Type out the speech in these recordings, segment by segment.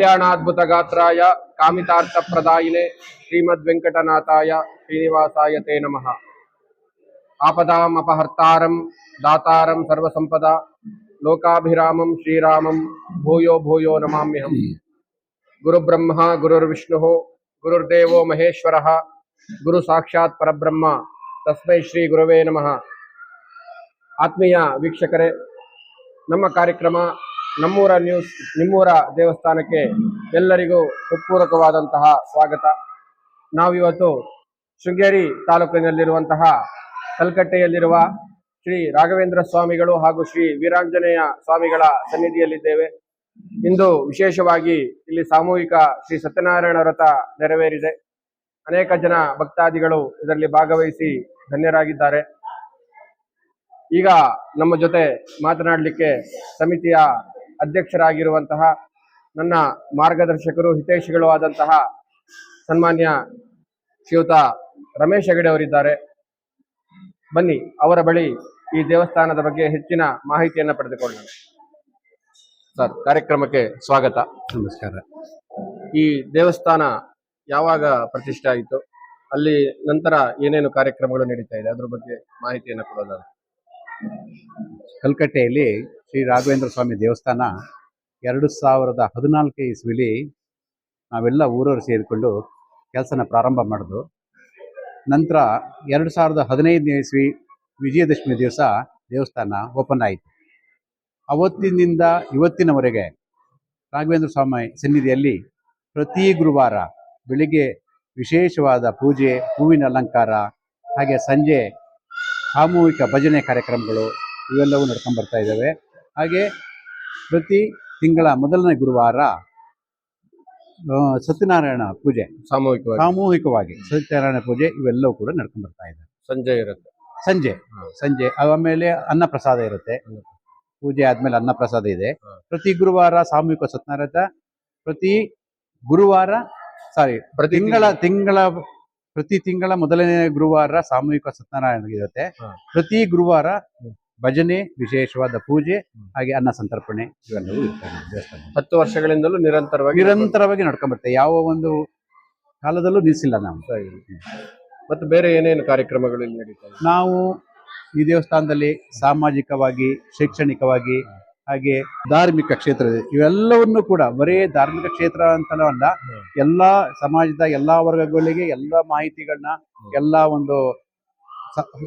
कल्याणाद्भुतगात्राय कामितार्थप्रदायिने श्रीमद्वेंकटनाथाय श्रीनिवासाय ते नमः। आपदाम् अपहर्तारं दातारं सर्वसंपदा लोकाभिरामं श्रीरामं भूयो भूयो नमाम्यहम्। गुरुब्रह्मा गुरुर्विष्णुः गुरुर्देवो महेश्वरः गुरु साक्षात् परब्रह्म तस्मै श्री गुरुवे नमः। ಆತ್ಮೀಯ ವೀಕ್ಷಕರೇ, ನಮ್ಮ ಕಾರ್ಯಕ್ರಮ ನಮ್ಮೂರ ನ್ಯೂಸ್ ನಿಮ್ಮೂರ ದೇವಸ್ಥಾನಕ್ಕೆ ಎಲ್ಲರಿಗೂ ಹೃತ್ಪೂರ್ವಕವಾದಂತಹ ಸ್ವಾಗತ. ನಾವಿವತ್ತು ಶೃಂಗೇರಿ ತಾಲೂಕಿನಲ್ಲಿರುವಂತಹ ಕಲ್ಕಟ್ಟೆಯಲ್ಲಿರುವ ಶ್ರೀ ರಾಘವೇಂದ್ರ ಸ್ವಾಮಿಗಳು ಹಾಗೂ ಶ್ರೀ ವೀರಾಂಜನೇಯ ಸ್ವಾಮಿಗಳ ಸನ್ನಿಧಿಯಲ್ಲಿದ್ದೇವೆ. ಇಂದು ವಿಶೇಷವಾಗಿ ಇಲ್ಲಿ ಸಾಮೂಹಿಕ ಶ್ರೀ ಸತ್ಯನಾರಾಯಣ ವ್ರತ ನೆರವೇರಿದೆ. ಅನೇಕ ಜನ ಭಕ್ತಾದಿಗಳು ಇದರಲ್ಲಿ ಭಾಗವಹಿಸಿ ಧನ್ಯರಾಗಿದ್ದಾರೆ. ಈಗ ನಮ್ಮ ಜೊತೆ ಮಾತನಾಡಲಿಕ್ಕೆ ಸಮಿತಿಯ ಅಧ್ಯಕ್ಷರಾಗಿರುವಂತಹ ನನ್ನ ಮಾರ್ಗದರ್ಶಕರು ಹಿತೈಷಿಗಳು ಆದಂತಹ ಸನ್ಮಾನ್ಯ ಶ್ರೀಯುತ ರಮೇಶ್ ಹೆಗಡೆ ಅವರಿದ್ದಾರೆ. ಬನ್ನಿ ಅವರ ಬಳಿ ಈ ದೇವಸ್ಥಾನದ ಬಗ್ಗೆ ಹೆಚ್ಚಿನ ಮಾಹಿತಿಯನ್ನು ಪಡೆದುಕೊಳ್ಳೋಣ. ಸರ್, ಕಾರ್ಯಕ್ರಮಕ್ಕೆ ಸ್ವಾಗತ. ನಮಸ್ಕಾರ. ಈ ದೇವಸ್ಥಾನ ಯಾವಾಗ ಪ್ರತಿಷ್ಠೆ ಆಯಿತು, ಅಲ್ಲಿ ನಂತರ ಏನೇನು ಕಾರ್ಯಕ್ರಮಗಳು ನಡೀತಾ ಇದೆ, ಅದ್ರ ಬಗ್ಗೆ ಮಾಹಿತಿಯನ್ನು ಕೊಡೋದಾದ್ರೆ. ಕಲ್ಕಟ್ಟೆಯಲ್ಲಿ ಶ್ರೀ ರಾಘವೇಂದ್ರ ಸ್ವಾಮಿ ದೇವಸ್ಥಾನ 2014 ಇಸ್ವಿಲಿ ನಾವೆಲ್ಲ ಊರವರು ಸೇರಿಕೊಂಡು ಕೆಲಸನ ಪ್ರಾರಂಭ ಮಾಡಿದ್ರು. ನಂತರ 2015 ಇಸ್ವಿ ವಿಜಯದಶಮಿ ದಿವಸ ದೇವಸ್ಥಾನ ಓಪನ್ ಆಯಿತು. ಅವತ್ತಿನಿಂದ ಇವತ್ತಿನವರೆಗೆ ರಾಘವೇಂದ್ರ ಸ್ವಾಮಿ ಸನ್ನಿಧಿಯಲ್ಲಿ ಪ್ರತಿ ಗುರುವಾರ ಬೆಳಿಗ್ಗೆ ವಿಶೇಷವಾದ ಪೂಜೆ, ಹೂವಿನ ಅಲಂಕಾರ, ಹಾಗೆ ಸಂಜೆ ಸಾಮೂಹಿಕ ಭಜನೆ ಕಾರ್ಯಕ್ರಮಗಳು ಇವೆಲ್ಲವೂ ನಡ್ಕೊಂಡು ಬರ್ತಾ ಇದ್ದಾವೆ. ಹಾಗೆ ಪ್ರತಿ ತಿಂಗಳ ಮೊದಲನೇ ಗುರುವಾರ ಸತ್ಯನಾರಾಯಣ ಪೂಜೆ ಸಾಮೂಹಿಕವಾಗಿ ಸತ್ಯನಾರಾಯಣ ಪೂಜೆ ಇವೆಲ್ಲವೂ ಕೂಡ ನಡ್ಕೊಂಡು ಬರ್ತಾ ಇದೆ. ಸಂಜೆ ಇರುತ್ತೆ, ಸಂಜೆ ಆಮೇಲೆ ಅನ್ನಪ್ರಸಾದ ಇರುತ್ತೆ. ಪೂಜೆ ಆದ್ಮೇಲೆ ಅನ್ನಪ್ರಸಾದ ಇದೆ. ಪ್ರತಿ ಗುರುವಾರ ಸಾಮೂಹಿಕ ಸತ್ಯನಾರಾಯಣ, ಪ್ರತಿ ತಿಂಗಳ ಮೊದಲನೇ ಗುರುವಾರ ಸಾಮೂಹಿಕ ಸತ್ಯನಾರಾಯಣ ಇರುತ್ತೆ. ಪ್ರತಿ ಗುರುವಾರ ಭಜನೆ, ವಿಶೇಷವಾದ ಪೂಜೆ, ಹಾಗೆ ಅನ್ನ ಸಂತರ್ಪಣೆ ಇವೆಲ್ಲವೂ ಇರ್ತವೆ. ದೇವಸ್ಥಾನ 10 ವರ್ಷಗಳಿಂದಲೂ ನಿರಂತರವಾಗಿ ನಡ್ಕೊಂಡ್ ಬರ್ತೇವೆ. ಯಾವ ಒಂದು ಕಾಲದಲ್ಲೂ ನಿಲ್ಲಿಸಿಲ್ಲ ನಾವು. ಮತ್ತೆ ಬೇರೆ ಏನೇನು ಕಾರ್ಯಕ್ರಮಗಳು ಇಲ್ಲಿ ನಡೀತವೆ? ನಾವು ಈ ದೇವಸ್ಥಾನದಲ್ಲಿ ಸಾಮಾಜಿಕವಾಗಿ, ಶೈಕ್ಷಣಿಕವಾಗಿ, ಹಾಗೆ ಧಾರ್ಮಿಕ ಕ್ಷೇತ್ರ ಇವೆಲ್ಲವನ್ನು ಕೂಡ ಬರೀ ಧಾರ್ಮಿಕ ಕ್ಷೇತ್ರ ಅಂತಲೂ ಅಲ್ಲ, ಎಲ್ಲಾ ಸಮಾಜದ ಎಲ್ಲಾ ವರ್ಗಗಳಿಗೆ ಎಲ್ಲ ಮಾಹಿತಿಗಳನ್ನ, ಎಲ್ಲ ಒಂದು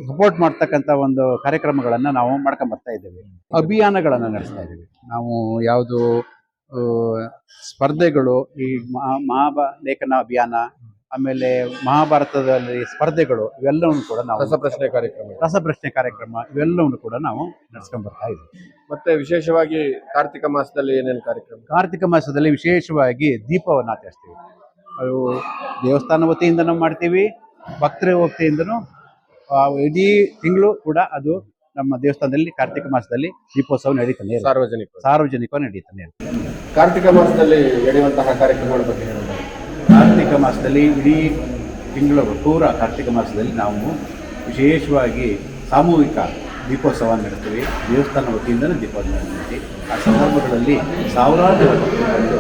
ಸಪೋರ್ಟ್ ಮಾಡ್ತಕ್ಕಂಥ ಒಂದು ಕಾರ್ಯಕ್ರಮಗಳನ್ನ ನಾವು ಮಾಡ್ಕೊಂಡ್ ಬರ್ತಾ ಇದ್ದೇವೆ. ಅಭಿಯಾನಗಳನ್ನ ನಡೆಸ್ತಾ ಇದ್ದೀವಿ ನಾವು. ಯಾವುದು ಸ್ಪರ್ಧೆಗಳು, ಈ ಲೇಖನ ಅಭಿಯಾನ, ಆಮೇಲೆ ಮಹಾಭಾರತದಲ್ಲಿ ಸ್ಪರ್ಧೆಗಳು, ಇವೆಲ್ಲವನ್ನು ಕೂಡ ನಾವು ರಸಪ್ರಶ್ನೆ ಕಾರ್ಯಕ್ರಮ ಇವೆಲ್ಲವನ್ನು ಕೂಡ ನಾವು ನಡೆಸ್ಕೊಂಡ್ ಬರ್ತಾ ಇದ್ದೀವಿ. ಮತ್ತೆ ವಿಶೇಷವಾಗಿ ಕಾರ್ತಿಕ ಮಾಸದಲ್ಲಿ ಏನೇನು ಕಾರ್ಯಕ್ರಮ? ಕಾರ್ತಿಕ ಮಾಸದಲ್ಲಿ ವಿಶೇಷವಾಗಿ ದೀಪವನ್ನು ಆಚರಿಸ್ತೀವಿ. ಅದು ದೇವಸ್ಥಾನ ವತಿಯಿಂದ ನಾವು ಮಾಡ್ತೀವಿ, ಭಕ್ತರ ವತಿಯಿಂದನೂ ಇಡೀ ತಿಂಗಳು ಕೂಡ ಅದು ನಮ್ಮ ದೇವಸ್ಥಾನದಲ್ಲಿ ಕಾರ್ತಿಕ ಮಾಸದಲ್ಲಿ ದೀಪೋತ್ಸವ ನಡೀತಾನೆ, ಸಾರ್ವಜನಿಕ ನಡೀತಾನೆ. ಕಾರ್ತಿಕ ಮಾಸದಲ್ಲಿ ನಡೆಯುವಂತಹ ಕಾರ್ಯಕ್ರಮಗಳ ಬಗ್ಗೆ ಹೇಳಿದ್ದಾರೆ. ಕಾರ್ತಿಕ ಮಾಸದಲ್ಲಿ ಇಡೀ ತಿಂಗಳು ಪೂರ ಕಾರ್ತಿಕ ಮಾಸದಲ್ಲಿ ನಾವು ವಿಶೇಷವಾಗಿ ಸಾಮೂಹಿಕ ದೀಪೋತ್ಸವ ನಡೆಸ್ತೀವಿ. ದೇವಸ್ಥಾನ ವತಿಯಿಂದಲೂ ದೀಪೋತ್ಸವ ನಡೆಸ್ತೀವಿ. ಆ ಸಂದರ್ಭಗಳಲ್ಲಿ ಸಾವಿರಾರು ಜನ ಭಕ್ತರು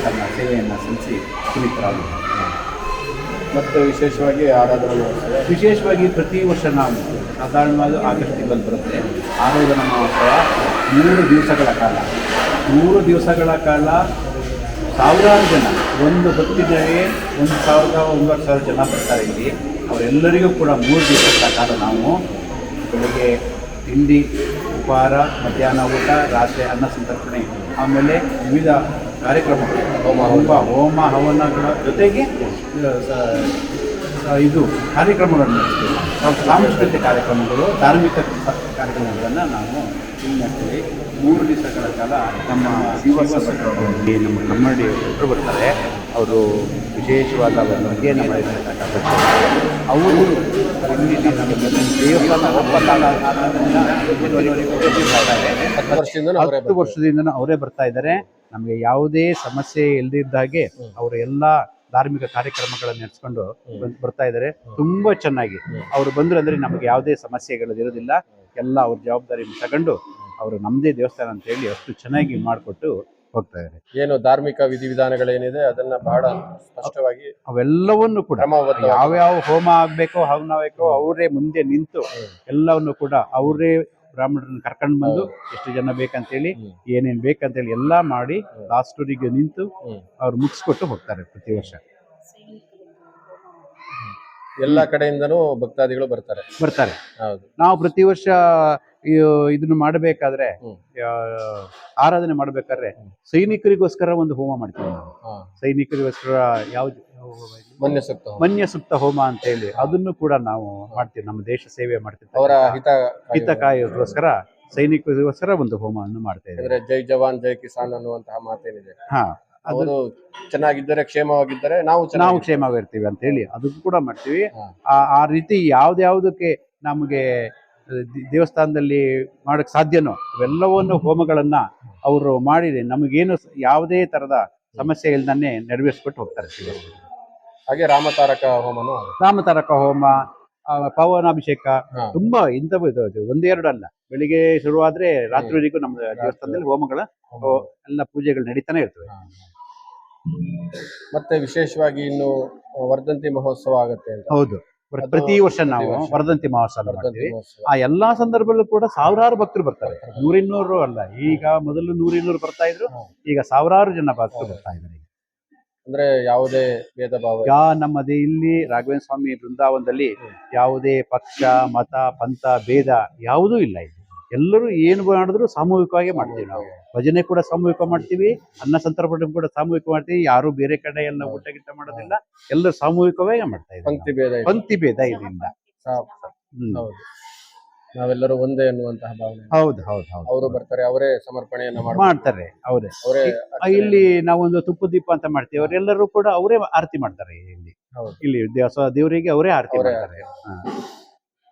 ತನ್ನ ಸೇವೆಯನ್ನು ಸಲ್ಲಿಸಿ ಪುನೀತರಾಗುತ್ತಾರೆ. ಮತ್ತು ವಿಶೇಷವಾಗಿ ಪ್ರತಿ ವರ್ಷ ನಾವು ಸಾಧಾರಣವಾಗಿ ಆಗಸ್ಟ್ ತಿಂಗಳಲ್ಲಿ ಬರುತ್ತೆ ಆರಾಧನಾ ಮಹೋತ್ಸವ. 3 ದಿವಸಗಳ ಕಾಲ ಸಾವಿರಾರು ಜನ, ಒಂದು ಹೊತ್ತಿನಲ್ಲಿ 1,000-1,500 ಜನ ಬರ್ತಾರೆ ಇಲ್ಲಿ. ಅವರೆಲ್ಲರಿಗೂ ಕೂಡ 3 ದಿವಸಗಳ ಕಾಲ ನಾವು ಬೆಳಗ್ಗೆ ತಿಂಡಿ, ಉಪಹಾರ, ಮಧ್ಯಾಹ್ನ ಊಟ, ರಾತ್ರಿ ಅನ್ನ ಸಂತರ್ಪಣೆ, ಆಮೇಲೆ ವಿವಿಧ ಕಾರ್ಯಕ್ರಮಗಳು, ಹೋಮ ಹವನಗಳ ಜೊತೆಗೆ ಇದು ಕಾರ್ಯಕ್ರಮಗಳನ್ನು ನಡೆಸ್ತೀವಿ. ಸಾಂಸ್ಕೃತಿಕ ಕಾರ್ಯಕ್ರಮಗಳು, ಧಾರ್ಮಿಕ ಕಾರ್ಯಕ್ರಮಗಳನ್ನು ನಾವು ಇಲ್ಲಿ ಮಾಡ್ತೀವಿ. 3 ದಿವಸಗಳ ಕಾಲ ನಮ್ಮ ನಮ್ಮ ಕಮ್ಮಡಿ ಒಬ್ಬರು ಬರ್ತಾರೆ. ಅವರು ವಿಶೇಷವಾದ ಅಧ್ಯಯನ ಮಾಡಿರ್ತಕ್ಕಂಥ ಅವರು ಇಲ್ಲಿ ನಮ್ಮ ದೇವಸ್ಥಾನ ಹತ್ತು ವರ್ಷದಿಂದ ಅವರೇ ಬರ್ತಾ ಇದ್ದಾರೆ. ನಮಗೆ ಯಾವುದೇ ಸಮಸ್ಯೆ ಇಲ್ಲದಿದ್ದಾಗೆ ಅವರು ಎಲ್ಲ ಧಾರ್ಮಿಕ ಕಾರ್ಯಕ್ರಮಗಳನ್ನು ನಡೆಸ್ಕೊಂಡು ಬರ್ತಾ ಇದ್ದಾರೆ. ತುಂಬಾ ಚೆನ್ನಾಗಿ ಅವರು ಬಂದ್ರು ಅಂದ್ರೆ ನಮಗೆ ಯಾವುದೇ ಸಮಸ್ಯೆಗಳಿರೋದಿಲ್ಲ. ಎಲ್ಲ ಅವ್ರ ಜವಾಬ್ದಾರಿ ತಗೊಂಡು ಅವರು ನಮ್ಮದೇ ದೇವಸ್ಥಾನ ಅಂತ ಹೇಳಿ ಅಷ್ಟು ಚೆನ್ನಾಗಿ ಮಾಡಿಕೊಟ್ಟು ಹೋಗ್ತಾ ಇದ್ದಾರೆ. ಏನು ಧಾರ್ಮಿಕ ವಿಧಿವಿಧಾನಗಳೇನಿದೆ ಅದನ್ನ ಬಹಳ ಸ್ಪಷ್ಟವಾಗಿ ಅವೆಲ್ಲವನ್ನು ಕೂಡ ಕ್ರಮಬದ್ಧವಾಗಿ ಯಾವ್ಯಾವ ಹೋಮ ಆಗ್ಬೇಕೋ ಹವನಬೇಕೋ ಅವರೇ ಮುಂದೆ ನಿಂತು ಎಲ್ಲವನ್ನು ಕೂಡ ಅವರೇ ಬ್ರಾಹ್ಮಣರನ್ನ ಕರ್ಕೊಂಡು ಬಂದು ಎಷ್ಟು ಜನ ಬೇಕಂತೇಳಿ ಏನೇನ್ ಬೇಕಂತೇಳಿ ಎಲ್ಲಾ ಮಾಡಿ ಲಾಸ್ಟರಿಗೆ ನಿಂತು ಅವ್ರು ಮುಗಿಸ್ಕೊಟ್ಟು ಹೋಗ್ತಾರೆ ಪ್ರತಿ ವರ್ಷ. ಎಲ್ಲಾ ಕಡೆಯಿಂದನೂ ಭಕ್ತಾದಿಗಳು ಬರ್ತಾರೆ. ಹೌದು. ನಾವು ಪ್ರತಿ ವರ್ಷ ಇದನ್ನು ಮಾಡಬೇಕಾದ್ರೆ ಆರಾಧನೆ ಮಾಡ್ಬೇಕಾದ್ರೆ ಸೈನಿಕರಿಗೋಸ್ಕರ ಒಂದು ಹೋಮ ಮಾಡ್ತೀವಿ ನಾವು. ಸೈನಿಕರಿಗೋಸ್ಕರ ಯಾವ್ದು ಮನ್ಯ ಸುಕ್ತ ಹೋಮ ಅಂತ ಹೇಳಿ ಅದನ್ನು ಕೂಡ ನಾವು ಮಾಡ್ತೀವಿ. ನಮ್ಮ ದೇಶ ಸೇವೆ ಮಾಡ್ತೀವಿ. ಅವರ ಹಿತ ಕಾಯೋದಕ್ಕೋಸ್ಕರ ಸೈನಿಕರಿಗೋಸ್ಕರ ಒಂದು ಹೋಮವನ್ನು ಮಾಡ್ತಾ ಇದ್ದಾರೆ. ಜೈ ಜವಾನ್ ಜೈ ಕಿಸಾನ್ ಅನ್ನುವಂತಹ ಮಾತೇನಿದೆ. ಅದು ಅವರು ಚೆನ್ನಾಗಿದ್ದರೆ ಕ್ಷೇಮವಾಗಿದ್ದರೆ ನಾವು ಕ್ಷೇಮವಾಗಿರ್ತೀವಿ ಅಂತ ಹೇಳಿ ಅದಕ್ಕೂ ಕೂಡ ಮಾಡ್ತೀವಿ. ಆ ರೀತಿ ಯಾವ್ದ್ಯಾವ್ದಕ್ಕೆ ನಮಗೆ ದೇವಸ್ಥಾನದಲ್ಲಿ ಮಾಡಕ್ ಸಾಧ್ಯನೋ ಅವೆಲ್ಲವನ್ನು ಹೋಮಗಳನ್ನ ಅವರು ಮಾಡಿ ನಮಗೇನು ಯಾವುದೇ ತರದ ಸಮಸ್ಯೆ ಇಲ್ದನ್ನೇ ನೆರವೇರಿಸ್ಬಿಟ್ಟು ಹೋಗ್ತಾರೆ. ಹಾಗೆ ರಾಮತಾರಕ ಹೋಮ, ಪವನಾಭಿಷೇಕ ತುಂಬಾ ಇಂಥವು ಒಂದೆರಡು ಅಲ್ಲ. ಬೆಳಿಗ್ಗೆ ಶುರುವಾದ್ರೆ ರಾತ್ರಿವರೆಗೂ ನಮ್ಮ ದೇವಸ್ಥಾನದಲ್ಲಿ ಹೋಮಗಳ ಎಲ್ಲ ಪೂಜೆಗಳು ನಡೀತಾನೆ ಇರ್ತವೆ. ಮತ್ತೆ ವಿಶೇಷವಾಗಿ ಇನ್ನು ವರ್ಧಂತಿ ಮಹೋತ್ಸವ ಆಗುತ್ತೆ ಅಂತ. ಹೌದು, ಪ್ರತಿ ವರ್ಷ ನಾವು ವರ್ಧಂತಿ ಮಹೋತ್ಸವ ಮಾಡ್ತೀವಿ. ಆ ಎಲ್ಲಾ ಸಂದರ್ಭದಲ್ಲೂ ಕೂಡ ಸಾವಿರಾರು ಭಕ್ತರು ಬರ್ತಾರೆ. 100-200 ಅಲ್ಲ, ಈಗ ಮೊದಲು 100-200 ಬರ್ತಾ ಇದ್ರು, ಈಗ ಸಾವಿರಾರು ಜನ ಭಕ್ತರು ಬರ್ತಾ ಇದ್ದಾರೆ. ಅಂದ್ರೆ ಯಾವುದೇ ಭೇದ ಭಾವ ನಮ್ಮದೇ ಇಲ್ಲಿ ರಾಘವೇಂದ್ರ ಸ್ವಾಮಿ ಬೃಂದಾವನದಲ್ಲಿ ಯಾವುದೇ ಪಕ್ಷ ಮತ ಪಂಥ ಭೇದ ಯಾವುದೂ ಇಲ್ಲ. ಇಲ್ಲಿ ಎಲ್ಲರೂ ಏನು ಮಾಡಿದ್ರು ಸಾಮೂಹಿಕವಾಗಿ ಮಾಡ್ತೀವಿ. ನಾವು ಭಜನೆ ಕೂಡ ಸಾಮೂಹಿಕ ಮಾಡ್ತೀವಿ, ಅನ್ನ ಸಂತರ್ಪಣೆ ಕೂಡ ಸಾಮೂಹಿಕ ಮಾಡ್ತೀವಿ. ಯಾರು ಬೇರೆ ಕಡೆ ಎಲ್ಲ ಊಟ ಗಿಟ್ಟ ಮಾಡೋದಿಲ್ಲ, ಎಲ್ಲರೂ ಸಾಮೂಹಿಕವಾಗಿ ಮಾಡ್ತಾ ಇದ್ದೀವಿ. ಪಂಕ್ತಿ ಭೇದ ಇದರಿಂದ ನಾವೆಲ್ಲರೂ ಒಂದೇ ಅನ್ನುವಂತಹ ಭಾವನೆ. ಹೌದು. ಅವರು ಬರ್ತಾರೆ, ಅವರೇ ಸಮರ್ಪಣೆಯನ್ನ ಮಾಡ್ತಾರೆ. ಅವರೇ ಇಲ್ಲಿ ನಾವೊಂದು ತುಪ್ಪ ದೀಪ ಅಂತ ಮಾಡ್ತೀವಿ. ಅವರೆಲ್ಲರೂ ಕೂಡ ಅವರೇ ಆರತಿ ಮಾಡ್ತಾರೆ. ಇಲ್ಲಿ ದೇವರಿಗೆ ಅವರೇ ಆರತಿ ಮಾಡ್ತಾರೆ.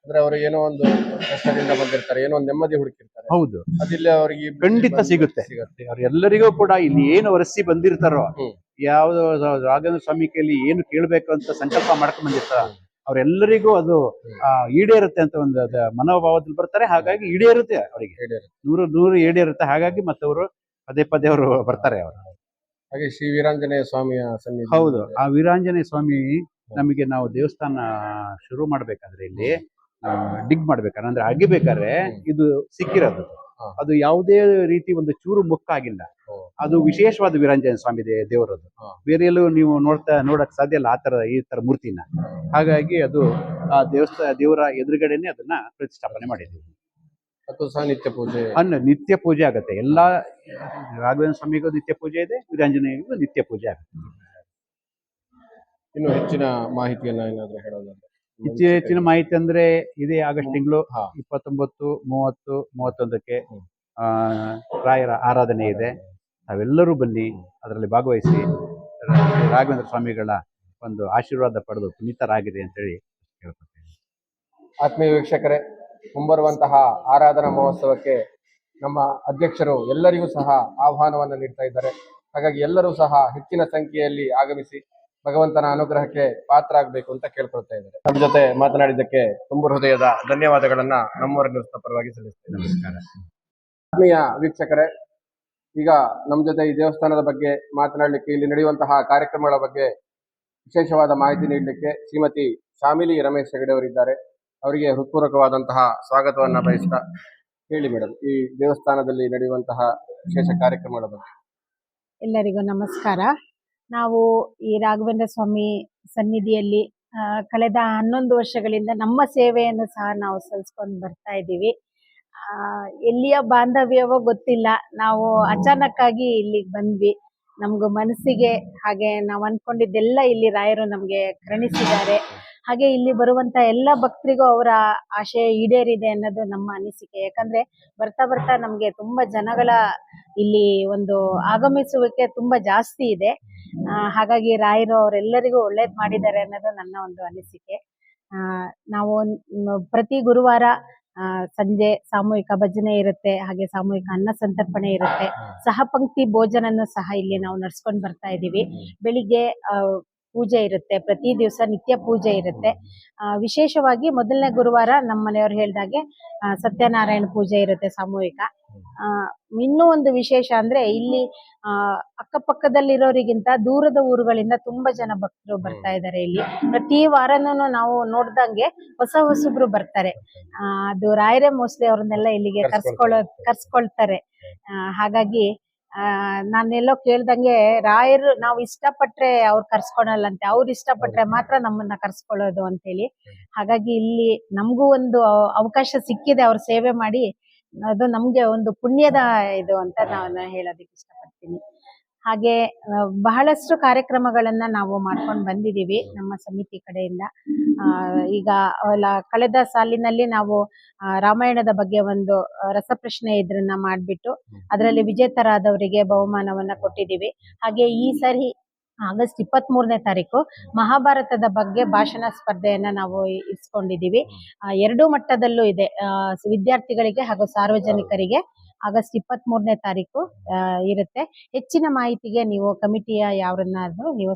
ಅಂದ್ರೆ ಅವರು ಏನೋ ಒಂದು ಕಷ್ಟದಿಂದ ಬಂದಿರ್ತಾರೆ, ಏನೋ ಒಂದು ನೆಮ್ಮದಿ ಹುಡುಕಿರ್ತಾರೆ. ಹೌದು, ಅದಿಲ್ಲ ಅವರಿಗೆ ಖಂಡಿತ ಸಿಗುತ್ತೆ. ಅವ್ರೆಲ್ಲರಿಗೂ ಕೂಡ ಇಲ್ಲಿ ಏನು ಒರೆಸಿ ಬಂದಿರ್ತಾರೋ, ಯಾವ್ದು ರಾಘವೇಂದ್ರ ಸ್ವಾಮಿ ಕೈಲಿ ಏನು ಕೇಳ್ಬೇಕು ಅಂತ ಸಂಕಲ್ಪ ಮಾಡ್ಕೊಂಡ್ ಬಂದಿರ್ತಾರ, ಅವರೆಲ್ಲರಿಗೂ ಅದು ಈಡೇರುತ್ತೆ ಅಂತ ಒಂದು ಮನೋಭಾವದಲ್ಲಿ ಬರ್ತಾರೆ. ಹಾಗಾಗಿ ಈಡೇರುತ್ತೆ, ಅವರಿಗೆ 100 ಈಡೇರುತ್ತೆ. ಹಾಗಾಗಿ ಮತ್ತವರು ಪದೇ ಅವರು ಬರ್ತಾರೆ. ಅವರು ಹಾಗೆ ಶ್ರೀ ವೀರಾಂಜನೇಯ ಸ್ವಾಮಿಯ ಸನ್ನಿಧಿ. ಹೌದು, ಆ ವೀರಾಂಜನೇಯ ಸ್ವಾಮಿ ನಮಗೆ ನಾವು ದೇವಸ್ಥಾನ ಶುರು ಮಾಡ್ಬೇಕಾದ್ರೆ ಇಲ್ಲಿ ಡಿಗ್ ಮಾಡ್ಬೇಕಾದ್ರೆ ಅಂದ್ರೆ ಅಗಿಬೇಕಾದ್ರೆ ಇದು ಸಿಕ್ಕಿರೋದು. ಅದು ಯಾವುದೇ ರೀತಿ ಒಂದು ಚೂರು ಮುಕ್ಕಾಗಿಲ್ಲ. ಅದು ವಿಶೇಷವಾದ ವೀರಾಂಜನೇಯ ಸ್ವಾಮಿ ದೇವರದು. ಬೇರೆ ಎಲ್ಲೂ ನೀವು ನೋಡಕ್ ಸಾಧ್ಯ ಇಲ್ಲ ಈ ತರ ಮೂರ್ತಿನ. ಹಾಗಾಗಿ ಅದು ಆ ದೇವರ ಎದುರುಗಡೆನೆ ಅದನ್ನ ಪ್ರತಿಷ್ಠಾಪನೆ ಮಾಡಿದ್ದೀವಿ. ಅದು ಸಹ ನಿತ್ಯ ಪೂಜೆ ಆಗುತ್ತೆ. ಎಲ್ಲಾ ರಾಘವೇಂದ್ರ ಸ್ವಾಮಿಗೂ ನಿತ್ಯ ಪೂಜೆ ಇದೆ, ವೀರಾಂಜನೇಯಗೂ ನಿತ್ಯ ಪೂಜೆ ಆಗುತ್ತೆ. ಇನ್ನು ಹೆಚ್ಚಿನ ಮಾಹಿತಿಯನ್ನ ಏನಾದ್ರೂ ಹೇಳೋದಾದ್ರೆ? ಹೆಚ್ಚಿನ ಮಾಹಿತಿ ಅಂದ್ರೆ ಇದೇ ಆಗಸ್ಟ್ ತಿಂಗಳು 29, 30, 31ಕ್ಕೆ ರಾಯರ ಆರಾಧನೆ ಇದೆ. ನಾವೆಲ್ಲರೂ ಬನ್ನಿ, ಅದರಲ್ಲಿ ಭಾಗವಹಿಸಿ ರಾಘವೇಂದ್ರ ಸ್ವಾಮಿಗಳ ಒಂದು ಆಶೀರ್ವಾದ ಪಡೆದು ಪುನೀತರಾಗಿದೆ ಅಂತೇಳಿ ಹೇಳ್ಕೊಳ್ತೇನೆ. ಆತ್ಮೀಯ ವೀಕ್ಷಕರೇ, ಮುಂಬರುವಂತಹ ಆರಾಧನಾ ಮಹೋತ್ಸವಕ್ಕೆ ನಮ್ಮ ಅಧ್ಯಕ್ಷರು ಎಲ್ಲರಿಗೂ ಸಹ ಆಹ್ವಾನವನ್ನು ನೀಡ್ತಾ ಇದ್ದಾರೆ. ಹಾಗಾಗಿ ಎಲ್ಲರೂ ಸಹ ಹೆಚ್ಚಿನ ಸಂಖ್ಯೆಯಲ್ಲಿ ಆಗಮಿಸಿ ಭಗವಂತನ ಅನುಗ್ರಹಕ್ಕೆ ಪಾತ್ರ ಆಗಬೇಕು ಅಂತ ಕೇಳ್ಕೊಳ್ತಾ ಇದ್ದಾರೆ. ನಮ್ಮ ಜೊತೆ ಮಾತನಾಡಿದ್ದಕ್ಕೆ ತುಂಬ ಹೃದಯದ ಧನ್ಯವಾದಗಳನ್ನ ನಮ್ಮವರ ನ್ಯೂಸ್ ಪರವಾಗಿ ಸಲ್ಲಿಸ್ತೇನೆ. ನಮಸ್ಕಾರ. ಆತ್ಮೀಯ ವೀಕ್ಷಕರೇ, ಈಗ ನಮ್ಮ ಜೊತೆ ಈ ದೇವಸ್ಥಾನದ ಬಗ್ಗೆ ಮಾತನಾಡಲಿಕ್ಕೆ, ಇಲ್ಲಿ ನಡೆಯುವಂತಹ ಕಾರ್ಯಕ್ರಮಗಳ ಬಗ್ಗೆ ವಿಶೇಷವಾದ ಮಾಹಿತಿ ನೀಡಲಿಕ್ಕೆ ಶ್ರೀಮತಿ ಶಾಮಿಲಿ ರಮೇಶ್ ಹೆಗಡೆ ಅವರಿದ್ದಾರೆ. ಅವರಿಗೆ ಹೃತ್ಪೂರ್ವಕವಾದಂತಹ ಸ್ವಾಗತವನ್ನ ಬಯಸ್ತಾ, ಹೇಳಿ ಮೇಡಮ್, ಈ ದೇವಸ್ಥಾನದಲ್ಲಿ ನಡೆಯುವಂತಹ ವಿಶೇಷ ಕಾರ್ಯಕ್ರಮಗಳ ಬಗ್ಗೆ. ಎಲ್ಲರಿಗೂ ನಮಸ್ಕಾರ. ನಾವು ಈ ರಾಘವೇಂದ್ರ ಸ್ವಾಮಿ ಸನ್ನಿಧಿಯಲ್ಲಿ ಕಳೆದ 11 ವರ್ಷಗಳಿಂದ ನಮ್ಮ ಸೇವೆಯನ್ನು ಸಹ ನಾವು ಸಲ್ಲಿಸ್ಕೊಂಡು ಬರ್ತಾ ಇದ್ದೀವಿ. ಎಲ್ಲಿಯ ಬಾಂಧವ್ಯವೋ ಗೊತ್ತಿಲ್ಲ, ನಾವು ಅಚಾನಕ್ ಆಗಿ ಇಲ್ಲಿಗೆ ಬಂದ್ವಿ. ನಮ್ಗೆ ಮನಸ್ಸಿಗೆ ಹಾಗೆ ನಾವು ಅನ್ಕೊಂಡಿದ್ದೆಲ್ಲ ಇಲ್ಲಿ ರಾಯರು ನಮಗೆ ಕರುಣಿಸಿದ್ದಾರೆ. ಹಾಗೆ ಇಲ್ಲಿ ಬರುವಂತ ಎಲ್ಲ ಭಕ್ತರಿಗೂ ಅವರ ಆಶಯ ಈಡೇರಿದೆ ಅನ್ನೋದು ನಮ್ಮ ಅನಿಸಿಕೆ. ಯಾಕಂದ್ರೆ ಬರ್ತಾ ಬರ್ತಾ ನಮ್ಗೆ ತುಂಬಾ ಜನಗಳ ಇಲ್ಲಿ ಒಂದು ಆಗಮಿಸುವಿಕೆ ತುಂಬಾ ಜಾಸ್ತಿ ಇದೆ. ಹಾಗಾಗಿ ರಾಯರು ಅವರೆಲ್ಲರಿಗೂ ಒಳ್ಳೇದ್ ಮಾಡಿದ್ದಾರೆ ಅನ್ನೋದು ನನ್ನ ಒಂದು ಅನಿಸಿಕೆ. ನಾವು ಪ್ರತಿ ಗುರುವಾರ ಸಂಜೆ ಸಾಮೂಹಿಕ ಭಜನೆ ಇರುತ್ತೆ, ಹಾಗೆ ಸಾಮೂಹಿಕ ಅನ್ನ ಸಂತರ್ಪಣೆ ಇರುತ್ತೆ, ಸಹಪಂಕ್ತಿ ಭೋಜನನ್ನು ಸಹ ಇಲ್ಲಿ ನಾವು ನಡ್ಸ್ಕೊಂಡು ಬರ್ತಾ ಇದ್ದೀವಿ. ಬೆಳಿಗ್ಗೆ ಪೂಜೆ ಇರುತ್ತೆ, ಪ್ರತಿ ದಿವಸ ನಿತ್ಯ ಪೂಜೆ ಇರುತ್ತೆ. ವಿಶೇಷವಾಗಿ ಮೊದಲನೇ ಗುರುವಾರ ನಮ್ಮ ಮನೆಯವ್ರು ಹೇಳ್ದಾಗೆ ಸತ್ಯನಾರಾಯಣ ಪೂಜೆ ಇರುತ್ತೆ ಸಾಮೂಹಿಕ. ಆ, ಇನ್ನೂ ಒಂದು ವಿಶೇಷ ಅಂದ್ರೆ ಇಲ್ಲಿ ಅಕ್ಕಪಕ್ಕದಲ್ಲಿರೋರಿಗಿಂತ ದೂರದ ಊರುಗಳಿಂದ ತುಂಬಾ ಜನ ಭಕ್ತರು ಬರ್ತಾ ಇದ್ದಾರೆ. ಇಲ್ಲಿ ಪ್ರತಿ ವಾರನೂ ನಾವು ನೋಡ್ದಂಗೆ ಹೊಸ ಹೊಸಬ್ರು ಬರ್ತಾರೆ. ಅದು ರಾಯರೇ ಮೋಸ್ಟ್ಲಿ ಅವ್ರನ್ನೆಲ್ಲ ಇಲ್ಲಿಗೆ ಕರ್ಸ್ಕೊಳ್ತಾರೆ. ಹಾಗಾಗಿ ನಾನೆಲ್ಲೋ ಕೇಳ್ದಂಗೆ ರಾಯರು ನಾವು ಇಷ್ಟಪಟ್ರೆ ಅವ್ರು ಕರ್ಸ್ಕೊಳಲ್ಲಂತೆ, ಅವ್ರು ಇಷ್ಟಪಟ್ರೆ ಮಾತ್ರ ನಮ್ಮನ್ನ ಕರ್ಸ್ಕೊಳ್ಳೋದು ಅಂತೇಳಿ. ಹಾಗಾಗಿ ಇಲ್ಲಿ ನಮಗೂ ಒಂದು ಅವಕಾಶ ಸಿಕ್ಕಿದೆ ಅವ್ರ ಸೇವೆ ಮಾಡಿ, ಅದು ನಮ್ಗೆ ಒಂದು ಪುಣ್ಯದ ಇದು ಅಂತ ನಾನು ಹೇಳೋದಕ್ಕೆ ಇಷ್ಟಪಡ್ತೀನಿ. ಹಾಗೆ ಬಹಳಷ್ಟು ಕಾರ್ಯಕ್ರಮಗಳನ್ನ ನಾವು ಮಾಡ್ಕೊಂಡು ಬಂದಿದೀವಿ ನಮ್ಮ ಸಮಿತಿ ಕಡೆಯಿಂದ. ಈಗ ಕಳೆದ ಸಾಲಿನಲ್ಲಿ ನಾವು ರಾಮಾಯಣದ ಬಗ್ಗೆ ಒಂದು ರಸಪ್ರಶ್ನೆ ಇದ್ರನ್ನ ಮಾಡ್ಬಿಟ್ಟು ಅದರಲ್ಲಿ ವಿಜೇತರಾದವರಿಗೆ ಬಹುಮಾನವನ್ನ ಕೊಟ್ಟಿದ್ದೀವಿ. ಹಾಗೆ ಈ ಸರಿ ಆಗಸ್ಟ್ 23ನೇ ತಾರೀಕು ಮಹಾಭಾರತದ ಬಗ್ಗೆ ಭಾಷಣ ಸ್ಪರ್ಧೆಯನ್ನ ನಾವು ಇರಿಸ್ಕೊಂಡಿದ್ದೀವಿ. ಎರಡೂ ಮಟ್ಟದಲ್ಲೂ ಇದೆ, ವಿದ್ಯಾರ್ಥಿಗಳಿಗೆ ಹಾಗೂ ಸಾರ್ವಜನಿಕರಿಗೆ. ಆಗಸ್ಟ್ 23ನೇ ತಾರೀಕು ಇರುತ್ತೆ. ಹೆಚ್ಚಿನ ಮಾಹಿತಿಗೆ ನೀವು ಕಮಿಟಿಯ ಯಾರನ್ನಾದ್ರೂ ನೀವು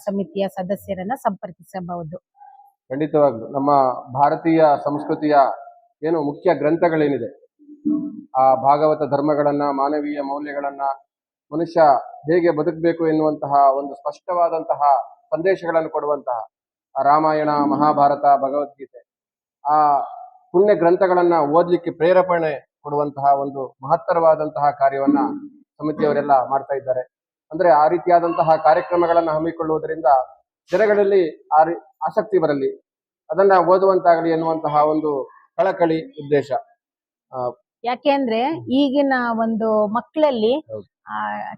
ಸಮಿತಿಯ ಸದಸ್ಯರನ್ನ ಸಂಪರ್ಕಿಸಬಹುದು. ಖಂಡಿತವಾಗ್ಲು ನಮ್ಮ ಭಾರತೀಯ ಸಂಸ್ಕೃತಿಯ ಏನು ಮುಖ್ಯ ಗ್ರಂಥಗಳೇನಿದೆ, ಆ ಭಾಗವತ ಧರ್ಮಗಳನ್ನ, ಮಾನವೀಯ ಮೌಲ್ಯಗಳನ್ನ, ಮನುಷ್ಯ ಹೇಗೆ ಬದುಕಬೇಕು ಎನ್ನುವಂತಹ ಒಂದು ಸ್ಪಷ್ಟವಾದಂತಹ ಸಂದೇಶಗಳನ್ನು ಕೊಡುವಂತಹ ರಾಮಾಯಣ, ಮಹಾಭಾರತ, ಭಗವದ್ಗೀತೆ, ಆ ಪುಣ್ಯ ಗ್ರಂಥಗಳನ್ನ ಓದ್ಲಿಕ್ಕೆ ಪ್ರೇರೇಪಣೆ ಕೊಡುವಂತಹ ಒಂದು ಮಹತ್ತರವಾದಂತಹ ಕಾರ್ಯವನ್ನ ಸಮಿತಿಯವರೆಲ್ಲ ಮಾಡ್ತಾ ಇದ್ದಾರೆ. ಅಂದ್ರೆ ಆ ರೀತಿಯಾದಂತಹ ಕಾರ್ಯಕ್ರಮಗಳನ್ನ ಹಮ್ಮಿಕೊಳ್ಳುವುದರಿಂದ ಜನಗಳಲ್ಲಿ ಆಸಕ್ತಿ ಬರಲಿ, ಅದನ್ನ ಓದುವಂತಾಗಲಿ ಎನ್ನುವಂತಹ ಒಂದು ಕಳಕಳಿ ಉದ್ದೇಶ. ಯಾಕೆಂದ್ರೆ ಈಗಿನ ಒಂದು ಮಕ್ಕಳಲ್ಲಿ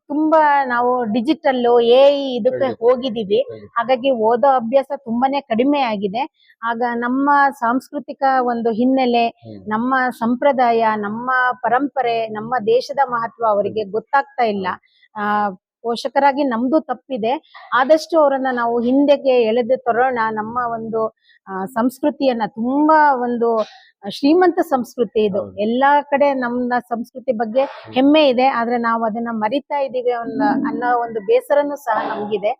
ತುಂಬಾ ನಾವು ಡಿಜಿಟಲ್ AI ಇದಕ್ಕೆ ಹೋಗಿದೀವಿ. ಹಾಗಾಗಿ ಓದೋ ಅಭ್ಯಾಸ ತುಂಬಾನೇ ಕಡಿಮೆ ಆಗಿದೆ. ಆಗ ನಮ್ಮ ಸಾಂಸ್ಕೃತಿಕ ಒಂದು ಹಿನ್ನೆಲೆ, ನಮ್ಮ ಸಂಪ್ರದಾಯ, ನಮ್ಮ ಪರಂಪರೆ, ನಮ್ಮ ದೇಶದ ಮಹತ್ವ ಅವರಿಗೆ ಗೊತ್ತಾಗ್ತಾ ಇಲ್ಲ. ಪೋಷಕರಾಗಿ ನಮ್ದು ತಪ್ಪಿದೆ. ಆದಷ್ಟು ಅವರನ್ನ ನಾವು ಹಿಂದೆಗೆ ಎಳೆದು ತರೋಣ. ನಮ್ಮ ಒಂದು ಸಂಸ್ಕೃತಿಯನ್ನ, ತುಂಬಾ ಒಂದು ಶ್ರೀಮಂತ ಸಂಸ್ಕೃತಿ ಇದು. ಎಲ್ಲಾ ಕಡೆ ನಮ್ಮ ಸಂಸ್ಕೃತಿ ಬಗ್ಗೆ ಹೆಮ್ಮೆ ಇದೆ, ಆದ್ರೆ ನಾವು ಅದನ್ನ ಮರಿತಾ ಇದೀವಿ ಅನ್ನೋ ಒಂದು ಬೇಸರನೂ ಸಹ ನಮ್ಗಿದೆ.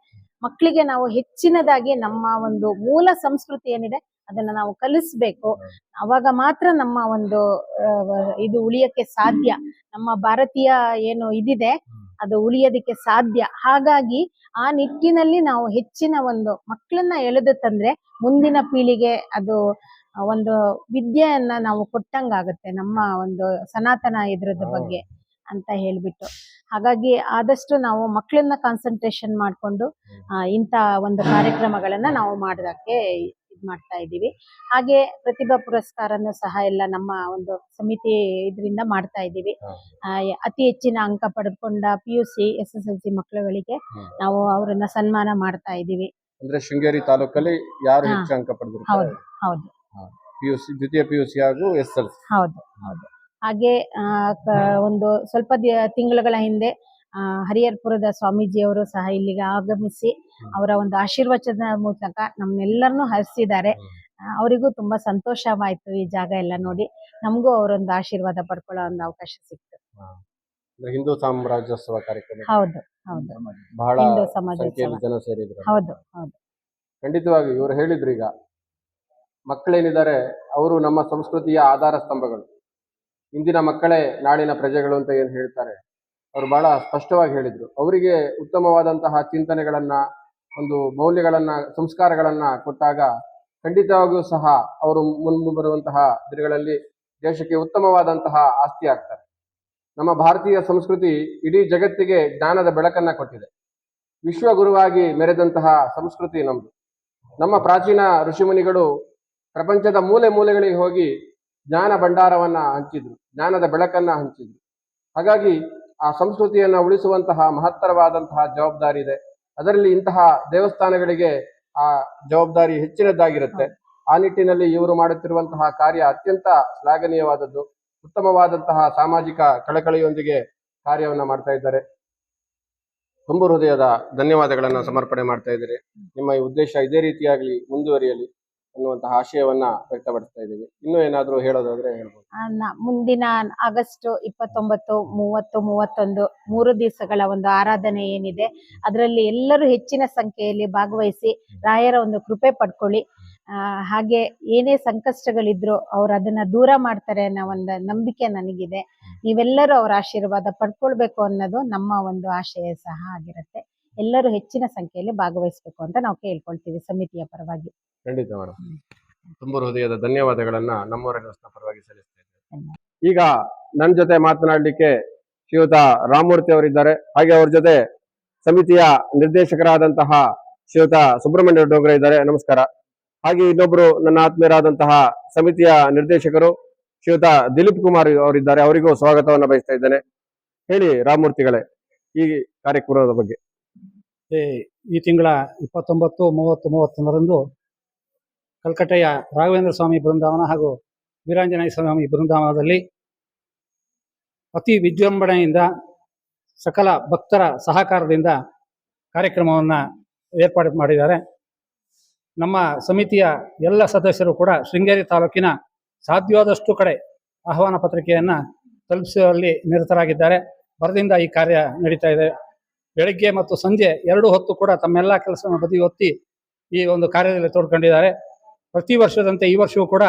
ಮಕ್ಕಳಿಗೆ ನಾವು ಹೆಚ್ಚಿನದಾಗಿ ನಮ್ಮ ಒಂದು ಮೂಲ ಸಂಸ್ಕೃತಿ ಏನಿದೆ ಅದನ್ನ ನಾವು ಕಲಿಸ್ಬೇಕು. ಅವಾಗ ಮಾತ್ರ ನಮ್ಮ ಒಂದು ಇದು ಉಳಿಯಕ್ಕೆ ಸಾಧ್ಯ. ನಮ್ಮ ಭಾರತೀಯ ಏನು ಇದಿದೆ ಅದು ಉಳಿಯೋದಕ್ಕೆ ಸಾಧ್ಯ. ಹಾಗಾಗಿ ಆ ನಿಟ್ಟಿನಲ್ಲಿ ನಾವು ಹೆಚ್ಚಿನ ಒಂದು ಮಕ್ಕಳನ್ನ ಎಳೆದು ತಂದ್ರೆ ಮುಂದಿನ ಪೀಳಿಗೆ ಅದು ಒಂದು ವಿದ್ಯೆಯನ್ನ ನಾವು ಕೊಟ್ಟಂಗಾಗುತ್ತೆ ನಮ್ಮ ಒಂದು ಸನಾತನ ಇದ್ರದ ಬಗ್ಗೆ ಅಂತ ಹೇಳ್ಬಿಟ್ಟು. ಹಾಗಾಗಿ ಆದಷ್ಟು ನಾವು ಮಕ್ಕಳನ್ನ ಕಾನ್ಸಂಟ್ರೇಷನ್ ಮಾಡ್ಕೊಂಡು ಇಂಥ ಒಂದು ಕಾರ್ಯಕ್ರಮಗಳನ್ನ ನಾವು ಮಾಡೋದಕ್ಕೆ ಇದು ಮಾಡ್ತಾ ಇದ್ದೀವಿ. ಹಾಗೆ ಪ್ರತಿಭಾ ಪುರಸ್ಕಾರನೂ ಸಹ ಎಲ್ಲ ನಮ್ಮ ಒಂದು ಸಮಿತಿ ಇದರಿಂದ ಮಾಡ್ತಾ ಇದ್ದೀವಿ. ಅತಿ ಹೆಚ್ಚಿನ ಅಂಕ ಪಡೆದುಕೊಂಡ PUC SSLC ಮಕ್ಕಳುಗಳಿಗೆ ನಾವು ಅವರನ್ನ ಸನ್ಮಾನ ಮಾಡ್ತಾ ಇದ್ದೀವಿ. ಅಂದ್ರೆ ಶೃಂಗೇರಿ ತಾಲೂಕಲ್ಲಿ ಯಾರು ಹೆಚ್ಚು ಅಂಕ ಪಡೆದ್ರು? ಹೌದು ಹೌದು, PUC, ದ್ವಿತೀಯ PUC ಹಾಗೂ SSLC. ಹೌದು ಹೌದು. ಹಾಗೆ ಒಂದು ಸ್ವಲ್ಪ ತಿಂಗಳುಗಳ ಹಿಂದೆ ಹರಿಹರಪುರದ ಸ್ವಾಮೀಜಿಯವರು ಸಹ ಇಲ್ಲಿಗೆ ಆಗಮಿಸಿ ಅವರ ಒಂದು ಆಶೀರ್ವಚನದ ಮೂಲಕ ನಮ್ನೆಲ್ಲರನ್ನೂ ಹರಿಸಿದ್ದಾರೆ. ಅವರಿಗೂ ತುಂಬಾ ಸಂತೋಷವಾಯ್ತು ಈ ಜಾಗ ಎಲ್ಲ ನೋಡಿ. ನಮಗೂ ಅವರೊಂದು ಆಶೀರ್ವಾದ ಪಡ್ಕೊಳ್ಳೋ ಒಂದು ಅವಕಾಶ ಸಿಕ್ತು. ಹಿಂದೂ ಸಾಮ್ರಾಜ್ಯೋತ್ಸವ ಕಾರ್ಯಕ್ರಮ. ಹೌದು ಹೌದು, ಬಹಳ ಹಿಂದೂ ಸಮಾಜೋತ್ಸವ. ಜನ ಸೇರಿದ್ರು. ಹೌದು ಹೌದು, ಖಂಡಿತವಾಗಿ ಇವರು ಹೇಳಿದ್ರು. ಈಗ ಮಕ್ಕಳೇನಿದ್ದಾರೆ ಅವರು ನಮ್ಮ ಸಂಸ್ಕೃತಿಯ ಆಧಾರ ಸ್ತಂಭಗಳು. ಇಂದಿನ ಮಕ್ಕಳೇ ನಾಳಿನ ಪ್ರಜೆಗಳು ಅಂತ ಏನ್ ಹೇಳ್ತಾರೆ, ಅವರು ಬಹಳ ಸ್ಪಷ್ಟವಾಗಿ ಹೇಳಿದ್ರು. ಅವರಿಗೆ ಉತ್ತಮವಾದಂತಹ ಚಿಂತನೆಗಳನ್ನ, ಒಂದು ಮೌಲ್ಯಗಳನ್ನ, ಸಂಸ್ಕಾರಗಳನ್ನ ಕೊಟ್ಟಾಗ ಖಂಡಿತವಾಗಿಯೂ ಸಹ ಅವರು ಮುಂದೆ ಬರುವಂತಹ ದಿನಗಳಲ್ಲಿ ದೇಶಕ್ಕೆ ಉತ್ತಮವಾದಂತಹ ಆಸ್ತಿ ಆಗ್ತಾರೆ. ನಮ್ಮ ಭಾರತೀಯ ಸಂಸ್ಕೃತಿ ಇಡೀ ಜಗತ್ತಿಗೆ ಜ್ಞಾನದ ಬೆಳಕನ್ನ ಕೊಟ್ಟಿದೆ. ವಿಶ್ವಗುರುವಾಗಿ ಮೆರೆದಂತಹ ಸಂಸ್ಕೃತಿ ನಮ್ದು. ನಮ್ಮ ಪ್ರಾಚೀನ ಋಷಿಮುನಿಗಳು ಪ್ರಪಂಚದ ಮೂಲೆ ಮೂಲೆಗಳಿಗೆ ಹೋಗಿ ಜ್ಞಾನ ಭಂಡಾರವನ್ನ ಹಂಚಿದ್ರು, ಜ್ಞಾನದ ಬೆಳಕನ್ನ ಹಂಚಿದ್ರು. ಹಾಗಾಗಿ ಆ ಸಂಸ್ಕೃತಿಯನ್ನ ಉಳಿಸುವಂತಹ ಮಹತ್ತರವಾದಂತಹ ಜವಾಬ್ದಾರಿ ಇದೆ. ಅದರಲ್ಲಿ ಇಂತಹ ದೇವಸ್ಥಾನಗಳಿಗೆ ಆ ಜವಾಬ್ದಾರಿ ಹೆಚ್ಚಿನದ್ದಾಗಿರುತ್ತೆ. ಆ ನಿಟ್ಟಿನಲ್ಲಿ ಇವರು ಮಾಡುತ್ತಿರುವಂತಹ ಕಾರ್ಯ ಅತ್ಯಂತ ಶ್ಲಾಘನೀಯವಾದದ್ದು. ಉತ್ತಮವಾದಂತಹ ಸಾಮಾಜಿಕ ಕಳಕಳಿಯೊಂದಿಗೆ ಕಾರ್ಯವನ್ನ ಮಾಡ್ತಾ ಇದ್ದಾರೆ. ತುಂಬು ಹೃದಯದ ಧನ್ಯವಾದಗಳನ್ನ ಸಮರ್ಪಣೆ ಮಾಡ್ತಾ ಇದ್ದೀರಿ. ನಿಮ್ಮ ಈ ಉದ್ದೇಶ ಇದೇ ರೀತಿಯಾಗಲಿ ಮುಂದುವರಿಯಲಿ ಅನ್ನುವಂತಹ ಆಶಯವನ್ನ ವ್ಯಕ್ತಪಡಿಸ್ತಾ ಇದ್ದೀವಿ. ಇನ್ನೂ ಏನಾದ್ರೂ ಹೇಳೋದಾದ್ರೆ ಹೇಳ್ಬೋದು. ಮುಂದಿನ ಆಗಸ್ಟ್ 29, 30, 31 3 ದಿವಸಗಳ ಒಂದು ಆರಾಧನೆ ಏನಿದೆ ಅದರಲ್ಲಿ ಎಲ್ಲರೂ ಹೆಚ್ಚಿನ ಸಂಖ್ಯೆಯಲ್ಲಿ ಭಾಗವಹಿಸಿ ರಾಯರ ಒಂದು ಕೃಪೆ ಪಡ್ಕೊಳ್ಳಿ. ಹಾಗೆ ಏನೇ ಸಂಕಷ್ಟಗಳಿದ್ರು ಅವ್ರು ಅದನ್ನ ದೂರ ಮಾಡ್ತಾರೆ ಅನ್ನೋ ಒಂದು ನಂಬಿಕೆ ನನಗಿದೆ. ನೀವೆಲ್ಲರೂ ಅವರ ಆಶೀರ್ವಾದ ಪಡ್ಕೊಳ್ಬೇಕು ಅನ್ನೋದು ನಮ್ಮ ಒಂದು ಆಶಯ ಸಹ ಆಗಿರುತ್ತೆ. ಎಲ್ಲರೂ ಹೆಚ್ಚಿನ ಸಂಖ್ಯೆಯಲ್ಲಿ ಭಾಗವಹಿಸಬೇಕು ಅಂತ ನಾವು ಕೇಳ್ಕೊಳ್ತೀವಿ ಸಮಿತಿಯ ಪರವಾಗಿ. ಖಂಡಿತ ಮೇಡಮ್. ತುಂಬ ಹೃದಯದ ಧನ್ಯವಾದಗಳನ್ನ ನಮ್ಮವರ ನ್ಯೂಸ್ನ ಪರವಾಗಿ ಸಲ್ಲಿಸ್ತಾ ಇದ್ದೇನೆ. ಈಗ ನನ್ನ ಜೊತೆ ಮಾತನಾಡಲಿಕ್ಕೆ ಶ್ರೀಯುತ ರಾಮಮೂರ್ತಿ ಅವರಿದ್ದಾರೆ. ಹಾಗೆ ಅವ್ರ ಜೊತೆ ಸಮಿತಿಯ ನಿರ್ದೇಶಕರಾದಂತಹ ಶ್ರೀಯುತ ಸುಬ್ರಹ್ಮಣ್ಯ ಡೋಗ್ರೆ ಇದ್ದಾರೆ. ನಮಸ್ಕಾರ. ಹಾಗೆ ಇನ್ನೊಬ್ರು ನನ್ನ ಆತ್ಮೀಯರಾದಂತಹ ಸಮಿತಿಯ ನಿರ್ದೇಶಕರು ಶ್ರೀಯುತ ದಿಲೀಪ್ ಕುಮಾರ್ ಅವರಿದ್ದಾರೆ. ಅವರಿಗೂ ಸ್ವಾಗತವನ್ನ ಬಯಸ್ತಾ ಇದ್ದೇನೆ. ಹೇಳಿ ರಾಮಮೂರ್ತಿಗಳೇ, ಈ ಕಾರ್ಯಕ್ರಮದ ಬಗ್ಗೆ. ಈ ತಿಂಗಳ 29, 30, 31ರಂದು ಕಲ್ಕಟ್ಟೆಯ ರಾಘವೇಂದ್ರ ಸ್ವಾಮಿ ಬೃಂದಾವನ ಹಾಗೂ ವೀರಾಂಜನೇಯ ಸ್ವಾಮಿ ಬೃಂದಾವನದಲ್ಲಿ ಅತಿ ವಿಜೃಂಭಣೆಯಿಂದ ಸಕಲ ಭಕ್ತರ ಸಹಕಾರದಿಂದ ಕಾರ್ಯಕ್ರಮವನ್ನು ಏರ್ಪಾಡು ಮಾಡಿದ್ದಾರೆ. ನಮ್ಮ ಸಮಿತಿಯ ಎಲ್ಲ ಸದಸ್ಯರು ಕೂಡ ಶೃಂಗೇರಿ ತಾಲೂಕಿನ ಸಾಧ್ಯವಾದಷ್ಟು ಕಡೆ ಆಹ್ವಾನ ಪತ್ರಿಕೆಯನ್ನು ತಲುಪಿಸುವಲ್ಲಿ ನಿರತರಾಗಿದ್ದಾರೆ. ಬರದಿಂದ ಈ ಕಾರ್ಯ ನಡೀತಾ ಇದೆ. ಬೆಳಗ್ಗೆ ಮತ್ತು ಸಂಜೆ 2 ಹೊತ್ತು ಕೂಡ ತಮ್ಮೆಲ್ಲ ಕೆಲಸವನ್ನು ಬದಿಗೊತ್ತಿ ಈ ಒಂದು ಕಾರ್ಯದಲ್ಲಿ ತೋಡ್ಕೊಂಡಿದ್ದಾರೆ. ಪ್ರತಿ ವರ್ಷದಂತೆ ಈ ವರ್ಷವೂ ಕೂಡ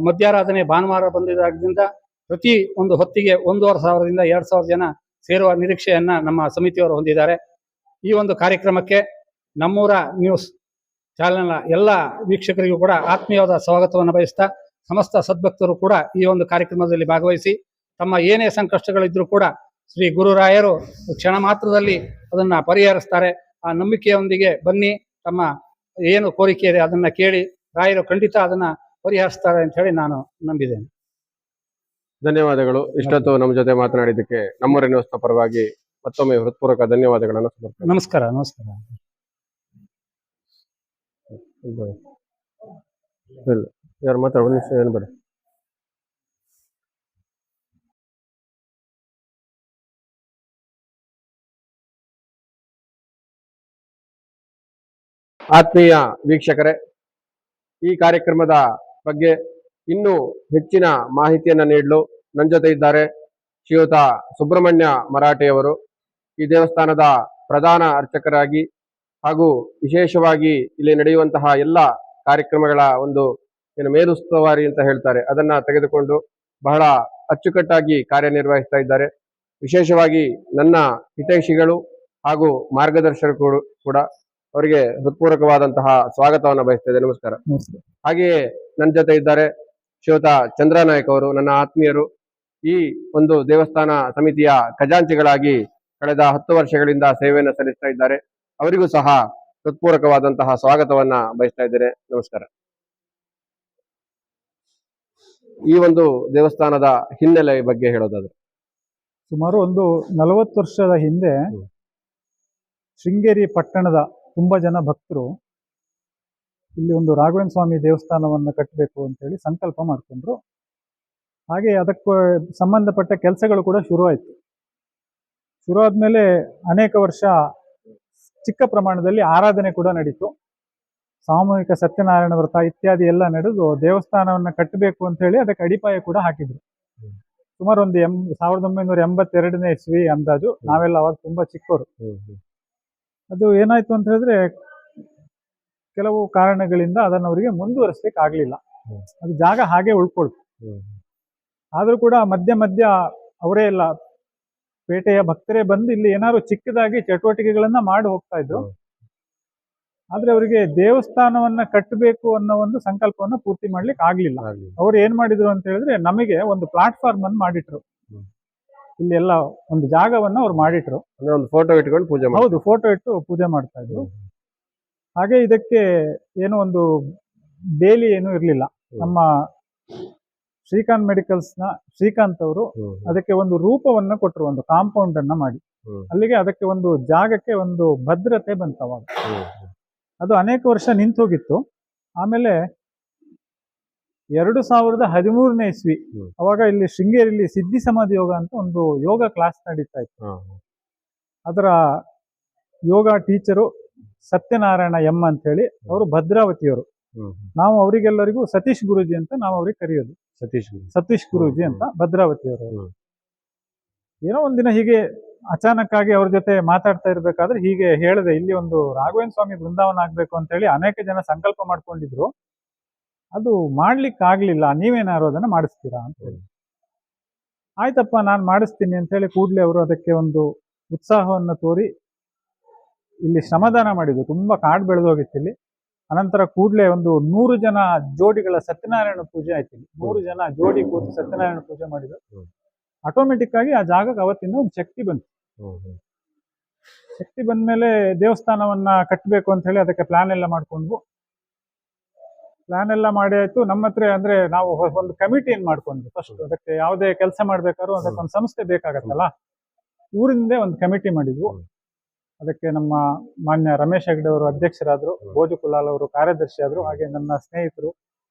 ಮಧ್ಯಾರಾಧನೆ ಭಾನುವಾರ ಬಂದಿದ್ದರಿಂದ ಪ್ರತಿ ಒಂದು ಹೊತ್ತಿಗೆ 1,500ದಿಂದ 2,000 ಜನ ಸೇರುವ ನಿರೀಕ್ಷೆಯನ್ನು ನಮ್ಮ ಸಮಿತಿಯವರು ಹೊಂದಿದ್ದಾರೆ. ಈ ಒಂದು ಕಾರ್ಯಕ್ರಮಕ್ಕೆ ನಮ್ಮೂರ ನ್ಯೂಸ್ ಚಾನೆಲ್ನ ಎಲ್ಲ ವೀಕ್ಷಕರಿಗೂ ಕೂಡ ಆತ್ಮೀಯವಾದ ಸ್ವಾಗತವನ್ನು ಬಯಸ್ತಾ, ಸಮಸ್ತ ಸದ್ಭಕ್ತರು ಕೂಡ ಈ ಒಂದು ಕಾರ್ಯಕ್ರಮದಲ್ಲಿ ಭಾಗವಹಿಸಿ ತಮ್ಮ ಏನೇ ಸಂಕಷ್ಟಗಳಿದ್ರೂ ಕೂಡ ಶ್ರೀ ಗುರುರಾಯರು ಕ್ಷಣ ಮಾತ್ರದಲ್ಲಿ ಅದನ್ನು ಪರಿಹರಿಸ್ತಾರೆ. ಆ ನಂಬಿಕೆಯೊಂದಿಗೆ ಬನ್ನಿ, ತಮ್ಮ ಏನು ಕೋರಿಕೆ ಇದೆ ಅದನ್ನು ಕೇಳಿ, ರಾಯರು ಖಂಡಿತ ಅದನ್ನು ಪರಿಹರಿಸ್ತಾರೆ ಅಂತ ಹೇಳಿ ನಾನು ನಂಬಿದ್ದೇನೆ. ಧನ್ಯವಾದಗಳು. ಇಷ್ಟೊತ್ತು ನಮ್ಮ ಜೊತೆ ಮಾತನಾಡಿದ್ದಕ್ಕೆ ನಮ್ಮೂರ ನ್ಯೂಸ್ನ ಪರವಾಗಿ ಮತ್ತೊಮ್ಮೆ ಹೃತ್ಪೂರ್ವಕ ಧನ್ಯವಾದಗಳನ್ನು ಸಮರ್ಪಣೆ. ನಮಸ್ಕಾರ. ನಮಸ್ಕಾರ. ಯಾರು ಮಾತಾಡೋ ಏನು ಬೇಡ. ಆತ್ಮೀಯ ವೀಕ್ಷಕರೇ, ಈ ಕಾರ್ಯಕ್ರಮದ ಬಗ್ಗೆ ಇನ್ನೂ ಹೆಚ್ಚಿನ ಮಾಹಿತಿಯನ್ನು ನೀಡಲು ನನ್ನ ಜೊತೆ ಇದ್ದಾರೆ ಶ್ರೀಯುತ ಸುಬ್ರಹ್ಮಣ್ಯ ಮರಾಠೆಯವರು. ಈ ದೇವಸ್ಥಾನದ ಪ್ರಧಾನ ಅರ್ಚಕರಾಗಿ ಹಾಗೂ ವಿಶೇಷವಾಗಿ ಇಲ್ಲಿ ನಡೆಯುವಂತಹ ಎಲ್ಲ ಕಾರ್ಯಕ್ರಮಗಳ ಒಂದು ಮೇಲುಸ್ತುವಾರಿ ಅಂತ ಹೇಳ್ತಾರೆ, ಅದನ್ನ ತೆಗೆದುಕೊಂಡು ಬಹಳ ಅಚ್ಚುಕಟ್ಟಾಗಿ ಕಾರ್ಯನಿರ್ವಹಿಸ್ತಾ ಇದ್ದಾರೆ. ವಿಶೇಷವಾಗಿ ನನ್ನ ಹಿತೈಷಿಗಳು ಹಾಗೂ ಮಾರ್ಗದರ್ಶಕರು ಕೂಡ ಅವರಿಗೆ ಹೃತ್ಪೂರ್ವಕವಾದಂತಹ ಸ್ವಾಗತವನ್ನು ಬಯಸ್ತಾ ಇದ್ದಾರೆ. ನಮಸ್ಕಾರ. ಹಾಗೆಯೇ ನನ್ನ ಜೊತೆ ಇದ್ದಾರೆ ಶ್ರೀಯುತ ಚಂದ್ರನಾಯಕ್ ಅವರು, ನನ್ನ ಆತ್ಮೀಯರು. ಈ ಒಂದು ದೇವಸ್ಥಾನ ಸಮಿತಿಯ ಖಜಾಂಚಿಗಳಾಗಿ ಕಳೆದ 10 ವರ್ಷಗಳಿಂದ ಸೇವೆಯನ್ನು ಸಲ್ಲಿಸ್ತಾ ಇದ್ದಾರೆ. ಅವರಿಗೂ ಸಹ ಹೃತ್ಪೂರ್ವಕವಾದಂತಹ ಸ್ವಾಗತವನ್ನ ಬಯಸ್ತಾ ಇದ್ದೇನೆ. ನಮಸ್ಕಾರ. ಈ ಒಂದು ದೇವಸ್ಥಾನದ ಹಿನ್ನೆಲೆ ಬಗ್ಗೆ ಹೇಳೋದಾದ್ರೆ, ಸುಮಾರು ಒಂದು 40 ವರ್ಷದ ಹಿಂದೆ ಶೃಂಗೇರಿ ಪಟ್ಟಣದ ತುಂಬ ಜನ ಭಕ್ತರು ಇಲ್ಲಿ ಒಂದು ರಾಘವೇಂದ್ರ ಸ್ವಾಮಿ ದೇವಸ್ಥಾನವನ್ನು ಕಟ್ಟಬೇಕು ಅಂತೇಳಿ ಸಂಕಲ್ಪ ಮಾಡಿಕೊಂಡ್ರು. ಹಾಗೆ ಅದಕ್ಕೆ ಸಂಬಂಧಪಟ್ಟ ಕೆಲಸಗಳು ಕೂಡ ಶುರುವಾಯಿತು. ಶುರು ಆದಮೇಲೆ ಅನೇಕ ವರ್ಷ ಚಿಕ್ಕ ಪ್ರಮಾಣದಲ್ಲಿ ಆರಾಧನೆ ಕೂಡ ನಡೀತು. ಸಾಮೂಹಿಕ ಸತ್ಯನಾರಾಯಣ ವ್ರತ ಇತ್ಯಾದಿ ಎಲ್ಲ ನಡೆದು ದೇವಸ್ಥಾನವನ್ನು ಕಟ್ಟಬೇಕು ಅಂತ ಹೇಳಿ ಅದಕ್ಕೆ ಅಡಿಪಾಯ ಕೂಡ ಹಾಕಿದ್ರು. ಸುಮಾರು ಒಂದು 1982ನೇ ಇಸ್ವಿ ಅಂದಾಜು. ನಾವೆಲ್ಲ ಅವಾಗ ತುಂಬಾ ಚಿಕ್ಕವರು. ಅದು ಏನಾಯ್ತು ಅಂತ ಹೇಳಿದ್ರೆ, ಕೆಲವು ಕಾರಣಗಳಿಂದ ಅದನ್ನು ಅವರಿಗೆ ಮುಂದುವರಿಸ್ಲಿಕ್ಕೆ ಆಗ್ಲಿಲ್ಲ. ಅದು ಜಾಗ ಹಾಗೆ ಉಳ್ಕೊಳ್ತು. ಆದ್ರೂ ಕೂಡ ಮಧ್ಯ ಮಧ್ಯ ಅವರೇ ಎಲ್ಲ ಪೇಟೆಯ ಭಕ್ತರೇ ಬಂದು ಇಲ್ಲಿ ಏನಾದ್ರು ಚಿಕ್ಕದಾಗಿ ಚಟುವಟಿಕೆಗಳನ್ನ ಮಾಡಿ ಹೋಗ್ತಾ ಇದ್ರು. ಆದ್ರೆ ಅವರಿಗೆ ದೇವಸ್ಥಾನವನ್ನ ಕಟ್ಟಬೇಕು ಅನ್ನೋ ಒಂದು ಸಂಕಲ್ಪವನ್ನ ಪೂರ್ತಿ ಮಾಡ್ಲಿಕ್ಕೆ ಆಗ್ಲಿಲ್ಲ. ಅವ್ರು ಏನ್ ಮಾಡಿದ್ರು ಅಂತ ಹೇಳಿದ್ರೆ, ನಮಗೆ ಒಂದು ಪ್ಲಾಟ್ಫಾರ್ಮ್ ಅನ್ನು ಮಾಡಿಟ್ರು. ಇಲ್ಲಿ ಎಲ್ಲ ಒಂದು ಜಾಗವನ್ನ ಅವ್ರು ಮಾಡಿಟ್ರು. ಒಂದು ಫೋಟೋ ಇಟ್ಕೊಂಡು ಪೂಜೆ. ಹೌದು, ಫೋಟೋ ಇಟ್ಟು ಪೂಜೆ ಮಾಡ್ತಾ ಇದ್ರು. ಹಾಗೆ ಇದಕ್ಕೆ ಏನೋ ಒಂದು ಬೇಲಿ ಏನೂ ಇರ್ಲಿಲ್ಲ. ನಮ್ಮ ಶ್ರೀಕಾಂತ್ ಮೆಡಿಕಲ್ಸ್ ನ ಶ್ರೀಕಾಂತ್ ಅವರು ಅದಕ್ಕೆ ಒಂದು ರೂಪವನ್ನ ಕೊಟ್ಟರು, ಒಂದು ಕಾಂಪೌಂಡ್ ಅನ್ನ ಮಾಡಿ. ಅಲ್ಲಿಗೆ ಅದಕ್ಕೆ ಒಂದು ಜಾಗಕ್ಕೆ ಒಂದು ಭದ್ರತೆ ಬಂತು. ಅವಾಗ ಅದು ಅನೇಕ ವರ್ಷ ನಿಂತು ಹೋಗಿತ್ತು. ಆಮೇಲೆ 2013ನೇ ಇಸ್ವಿ ಅವಾಗ ಇಲ್ಲಿ ಶೃಂಗೇರಿಯಲ್ಲಿ ಸಿದ್ಧಿ ಸಮಾಧಿ ಯೋಗ ಅಂತ ಒಂದು ಯೋಗ ಕ್ಲಾಸ್ ನಡೀತಾ ಇತ್ತು. ಅದರ ಯೋಗ ಟೀಚರು ಸತ್ಯನಾರಾಯಣ ಎಂ ಅಂತ ಹೇಳಿ, ಅವರು ಭದ್ರಾವತಿಯವರು. ನಾವು ಅವರಿಗೆಲ್ಲರಿಗೂ ಸತೀಶ್ ಗುರೂಜಿ ಅಂತ ನಾವು ಅವ್ರಿಗೆ ಕರೆಯೋದು. ಸತೀಶ್ ಗುರೂಜಿ ಅಂತ, ಭದ್ರಾವತಿಯವರು. ಏನೋ ಒಂದಿನ ಹೀಗೆ ಅಚಾನಕ್ ಆಗಿ ಅವ್ರ ಜೊತೆ ಮಾತಾಡ್ತಾ ಇರ್ಬೇಕಾದ್ರೆ ಹೀಗೆ ಹೇಳಿದೆ, ಇಲ್ಲಿ ಒಂದು ರಾಘವೇಂದ್ರ ಸ್ವಾಮಿ ಬೃಂದಾವನ ಆಗ್ಬೇಕು ಅಂತ ಹೇಳಿ ಅನೇಕ ಜನ ಸಂಕಲ್ಪ ಮಾಡ್ಕೊಂಡಿದ್ರು, ಅದು ಮಾಡ್ಲಿಕ್ಕೆ ಆಗ್ಲಿಲ್ಲ, ನೀವೇನಾರು ಅದನ್ನ ಮಾಡಿಸ್ತೀರಾ ಅಂತ ಹೇಳಿ. ಆಯ್ತಪ್ಪ ನಾನು ಮಾಡಿಸ್ತೀನಿ ಅಂತೇಳಿ ಕೂಡಲೇ ಅವರು ಅದಕ್ಕೆ ಒಂದು ಉತ್ಸಾಹವನ್ನು ತೋರಿ ಇಲ್ಲಿ ಶ್ರಮದಾನ ಮಾಡಿದ್ರು. ತುಂಬಾ ಕಾಡು ಬೆಳೆದೋಗಿತ್ತು ಇಲ್ಲಿ. ಅನಂತರ ಕೂಡಲೇ ಒಂದು 100 ಜನ ಜೋಡಿಗಳ ಸತ್ಯನಾರಾಯಣ ಪೂಜೆ ಆಯ್ತು ಇಲ್ಲಿ. 100 ಜನ ಜೋಡಿ ಕೂತು ಸತ್ಯನಾರಾಯಣ ಪೂಜೆ ಮಾಡಿದ್ರು. ಆಟೋಮೆಟಿಕ್ ಆಗಿ ಆ ಜಾಗಕ್ಕೆ ಅವತ್ತಿಂದ ಒಂದು ಶಕ್ತಿ ಬಂತು. ಶಕ್ತಿ ಬಂದ್ಮೇಲೆ ದೇವಸ್ಥಾನವನ್ನ ಕಟ್ಟಬೇಕು ಅಂತ ಹೇಳಿ ಅದಕ್ಕೆ ಪ್ಲಾನ್ ಎಲ್ಲ ಮಾಡ್ಕೊಂಡ್ವು. ಪ್ಲಾನ್ ಎಲ್ಲ ಮಾಡಿ ಆಯ್ತು. ನಮ್ಮ ಹತ್ರ ಅಂದ್ರೆ ನಾವು ಒಂದು ಕಮಿಟಿಯನ್ನು ಮಾಡ್ಕೊಂಡ್ವಿ. ಫಸ್ಟ್ ಅದಕ್ಕೆ ಯಾವುದೇ ಕೆಲಸ ಮಾಡ್ಬೇಕಾದ್ರೂ ಅದಕ್ಕೊಂದು ಸಂಸ್ಥೆ ಬೇಕಾಗತ್ತಲ್ಲ. ಊರಿಂದೇ ಒಂದು ಕಮಿಟಿ ಮಾಡಿದ್ವು. ಅದಕ್ಕೆ ನಮ್ಮ ಮಾನ್ಯ ರಮೇಶ್ ಹೆಗ್ಡೆ ಅವರು ಅಧ್ಯಕ್ಷರಾದ್ರು, ಭೋಜು ಕುಲಾಲ್ ಅವರು ಕಾರ್ಯದರ್ಶಿ ಆದ್ರು, ಹಾಗೆ ನನ್ನ ಸ್ನೇಹಿತರು